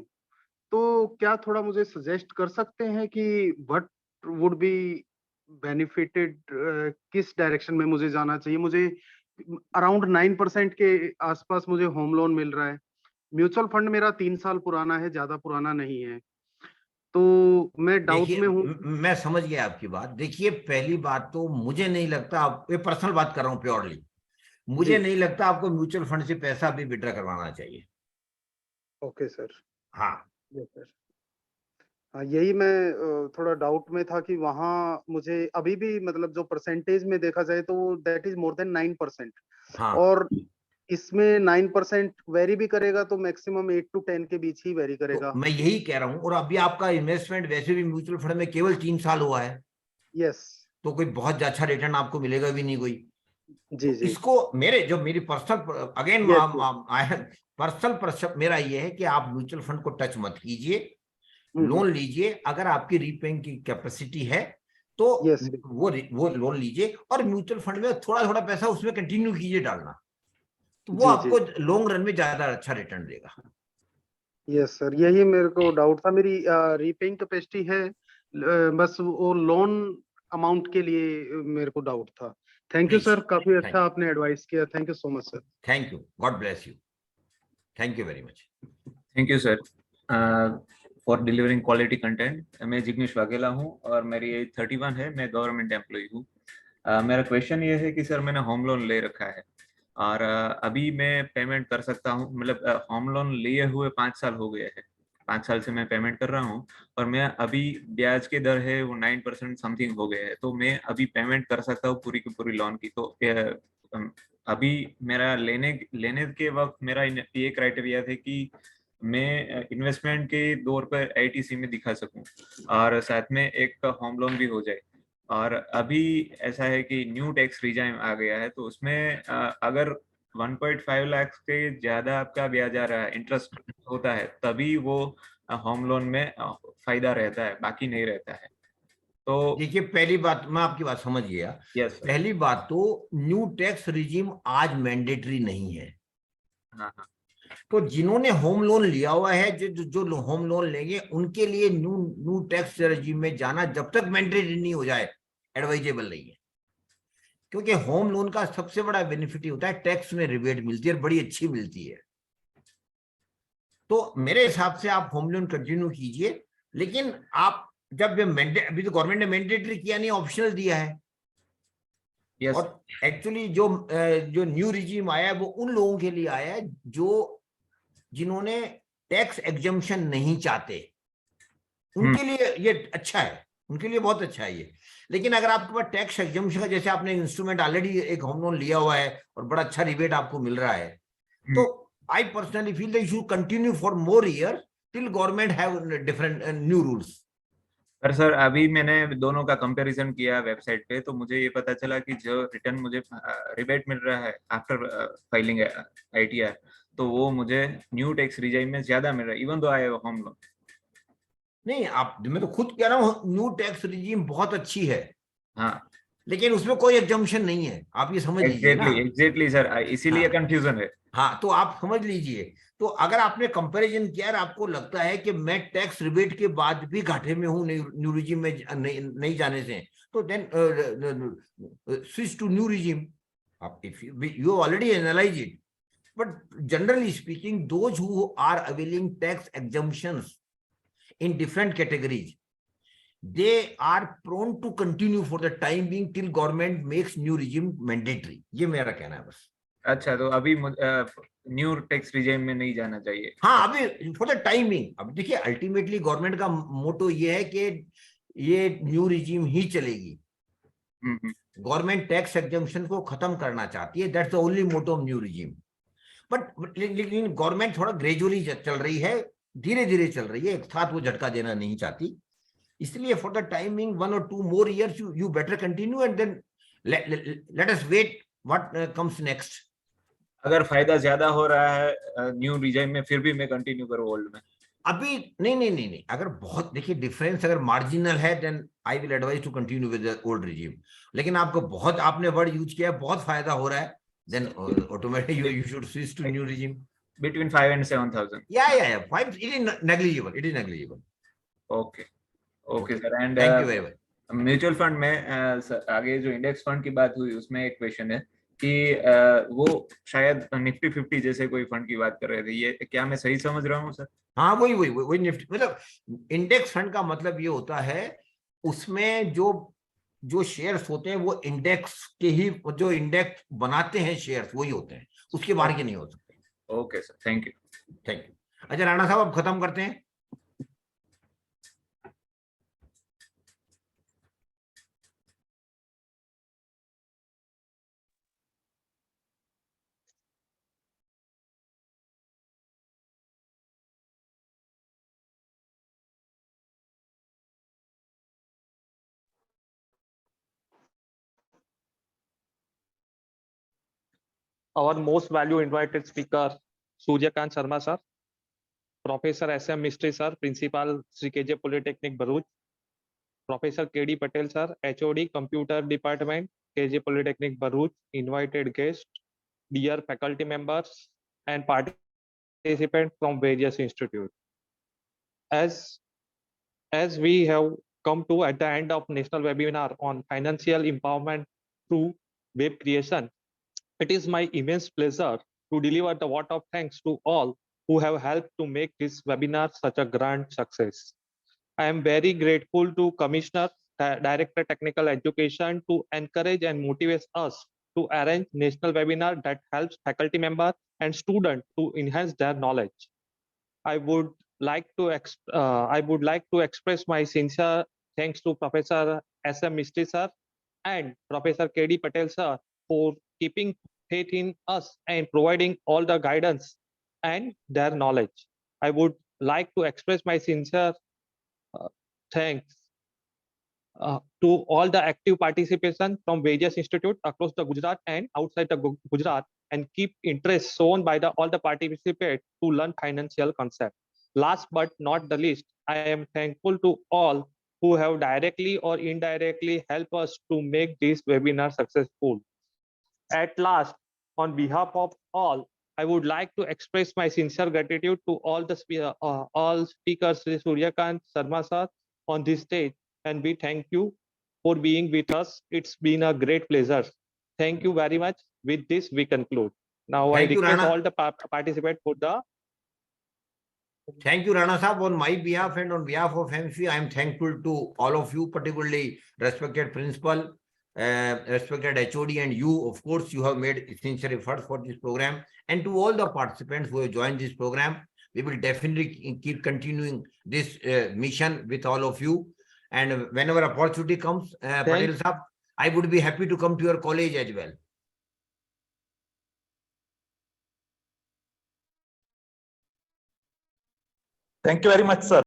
तो क्या थोड़ा मुझे सजेस्ट कर सकते हैं कि व्हाट वुड बी बेनिफिटेड, किस डायरेक्शन में मुझे जाना चाहिए? मुझे अराउंड 9% के आसपास मुझे होम लोन मिल रहा है। म्यूचुअल फंड मेरा 3 साल पुराना है, ज्यादा पुराना नहीं है, तो मैं डाउट में हूँ। मैं समझ गया आपकी बात। देखिए, पहली बात तो मुझे नहीं लगता, आप ये पर्सनल बात कर रहा हूँ प्योरली, मुझे नहीं लगता आपको म्यूचुअल फंड से पैसा अभी विड्रॉ करवाना चाहिए। Okay sir. हाँ सर, हाँ, यही मैं थोड़ा डाउट में था कि वहाँ मुझे अभी भी, मतलब जो परसेंटेज में देखा जाए तो दैट इज मोर देन 9%। हाँ, और इसमें 9% वेरी भी करेगा तो मैक्सिमम 8 to 10 के बीच ही वेरी करेगा। तो मैं यही कह रहा हूँ। और अभी आपका इन्वेस्टमेंट वैसे भी म्यूचुअल फंड में केवल 3 साल हुआ है। यस। तो कोई बहुत अच्छा रिटर्न आपको मिलेगा भी नहीं कोई। जी जी। इसको मेरी पर्सनल, अगेन पर्सनल मेरा ये है कि आप म्यूचुअल फंड को टच मत कीजिए, लोन लीजिए। अगर आपकी रीपेइंग की कैपेसिटी है तो वो लोन लीजिए, और म्यूचुअल फंड में थोड़ा थोड़ा पैसा उसमें कंटिन्यू कीजिए डालना, तो वो आपको लॉन्ग रन में ज्यादा अच्छा रिटर्न देगा। यस सर, यही मेरे को डाउट था। मेरी रीपेइंग कैपेसिटी है, बस वो लोन अमाउंट के लिए मेरे को डाउट था। थैंक यू सर, काफी अच्छा आपने एडवाइस किया। Thank you so much sir. Thank you, God bless you, thank you very much. Thank you sir for delivering quality content. मैं जिग्नेश वाघेला हूँ और मेरी एज 31 है, मैं गवर्नमेंट एम्प्लॉय हूँ। मेरा क्वेश्चन ये है कि सर मैंने होम लोन ले रखा है और अभी मैं पेमेंट कर सकता हूँ, मतलब होम लोन लिए हुए 5 साल हो गए हैं, 5 साल से मैं पेमेंट कर रहा हूँ, और मैं अभी ब्याज के दर है वो 9% समथिंग हो गए हैं, तो मैं अभी पेमेंट कर सकता हूँ पूरी की पूरी लोन की। तो अभी मेरा लेने के वक्त मेरा ये क्राइटेरिया थे कि मैं इन्वेस्टमेंट के दौर पर आईटीसी में दिखा सकूं और साथ में एक होम लोन भी हो जाए। और अभी ऐसा है कि न्यू टैक्स रिजाइम आ गया है, तो उसमें अगर 1.5 लाख के ज्यादा आपका ब्याज आ रहा है, इंटरेस्ट होता है, तभी वो होम लोन में फायदा रहता है, बाकी नहीं रहता है। तो देखिए, पहली बात मैं आपकी बात समझ गया। Yes sir. पहली बात तो न्यू टैक्स रिजीम आज मैंडेटरी नहीं है। हाँ हाँ। तो जिन्होंने होम लोन लिया हुआ है, जो होम लोन लेंगे उनके लिए न्यू न्यू टैक्स रिजीम में जाना जब तक मैंडेटरी नहीं हो जाए एडवाइजेबल नहीं है। क्योंकि होम लोन का सबसे बड़ा बेनिफिट ही होता है टैक्स में रिबेट मिलती है और बड़ी अच्छी मिलती है। तो मेरे हिसाब से आप होम लोन कंटिन्यू कीजिए, लेकिन आप जब अभी तो गवर्नमेंट ने मैंडेटरी किया नहीं, ऑप्शनल दिया है। यस। और एक्चुअली जो न्यू रिजीम आया है वो उन लोगों के लिए आया है जिन्होंने टैक्स एग्जम्पशन नहीं चाहते, उनके लिए ये अच्छा है, उनके लिए बहुत अच्छा है ये। लेकिन अगर आपके पास टैक्स एग्जम्पशन का, जैसे आपने इंस्ट्रूमेंट ऑलरेडी एक होम लोन लिया हुआ है और बड़ा अच्छा रिबेट आपको मिल रहा है, तो I personally feel that you should continue for more year till government have different new rules. पर सर अभी मैंने दोनों का कंपैरिजन किया वेबसाइट पे, तो मुझे ये पता चला कि जो रिटर्न मुझे रिबेट मिल रहा है आफ्टर फाइलिंग ITR, तो वो मुझे न्यू टैक्स रिजाइम में ज्यादा मिल रहा है, even though I have home loan. नहीं, आप, मैं तो खुद कह रहा हूँ न्यू टैक्स रिजीम बहुत अच्छी है। हाँ, लेकिन उसमें कोई एग्जम्पशन नहीं है, आप ये समझ लीजिए ना। एग्जैक्टली सर, इसीलिए कंफ्यूजन है। हाँ, तो आप समझ लीजिए। तो अगर आपने कंपैरिजन किया और आपको लगता है कि मैं टैक्स रिबेट के बाद भी घाटे में हूं न्यू रिजीम में नहीं जाने से, तो then switch to new regime. आप if you already analyse it, but generally speaking those who are availing tax exemptions in different categories, they are prone to continue for the time being till government makes new regime mandatory। ये मेरा कहना है बस। अच्छा, तो अभी न्यू टैक्स रिजाइम में नहीं जाना चाहिए। हाँ, अभी फॉर द टाइमिंग। अब देखिए, अल्टीमेटली गवर्नमेंट का मोटो ये है कि ये न्यू रिजीम ही चलेगी। गवर्नमेंट टैक्स एग्जम्पशन को खत्म करना चाहती है, that's the only motto of new regime. But लेकिन गवर्नमेंट थोड़ा ग्रेजुअली चल रही है, धीरे धीरे चल रही है, एक साथ वो झटका देना नहीं चाहती। इसलिए for the timing 1 or 2 more years you better continue and then let us wait what comes next। अगर फायदा ज्यादा हो रहा है न्यू रिजाइम में, फिर भी मैं कंटिन्यू करूँ ओल्ड में? अभी नहीं, अगर बहुत, देखिए, डिफरेंस अगर मार्जिनल है then I will advise to continue with the old regime. लेकिन आपको बहुत, आपने वर्ड यूज किया है, बहुत फायदा हो रहा है, then automatically you should switch to new regime between 5 and 7,000। yeah 5 it is negligible। Okay sir. And thank you very much. Mutual fund में आगे जो इंडेक्स फंड की बात हुई, उसमें एक क्वेश्चन है कि वो शायद निफ्टी 50 जैसे कोई फंड की बात कर रहे थे, ये क्या मैं सही समझ रहा हूँ सर? हाँ, वही निफ्टी, मतलब इंडेक्स फंड का मतलब ये होता है उसमें जो शेयर्स होते हैं वो इंडेक्स के ही, जो इंडेक्स बनाते हैं शेयर्स वही होते हैं, उसके बाहर के नहीं हो सकते। Okay sir, thank you. अच्छा राणा साहब, अब खत्म करते हैं। Our most value invited speaker, Suryakant Sharma sir, Professor SM Mistry sir, Principal Sri KJ Polytechnic Bharuch, Professor KD Patel sir, HOD Computer Department, KJ Polytechnic Bharuch, invited guests, dear faculty members and participants from various institutes. As we have come to at the end of national webinar on financial empowerment through web creation, it is my immense pleasure to deliver the vote of thanks to all who have helped to make this webinar such a grand success. I am very grateful to Commissioner, Director Technical Education to encourage and motivate us to arrange national webinar that helps faculty members and students to enhance their knowledge. I would like to express my sincere thanks to Professor SM Mistry sir and Professor KD Patel sir for keeping faith in us and providing all the guidance and their knowledge. I would like to express my sincere thanks to all the active participation from various institutes across the Gujarat and outside the Gujarat, and keep interest shown by all the participants to learn financial concepts. Last but not the least, I am thankful to all who have directly or indirectly helped us to make this webinar successful. At last, on behalf of all, I would like to express my sincere gratitude to all speakers, Sri Suryakant Sharma sir, on this stage, and we thank you for being with us. It's been a great pleasure. Thank you very much. With this, we conclude. Now, Thank I you, request Rana. all the participants for the. Thank you, Rana Sahab. On my behalf and on behalf of MC, I am thankful to all of you, particularly respected principal, respected HOD, and you. Of course, you have made sincere efforts for this program. And to all the participants who have joined this program, we will definitely keep continuing this mission with all of you. And whenever opportunity comes, Patel Sahab, I would be happy to come to your college as well. Thank you very much, sir.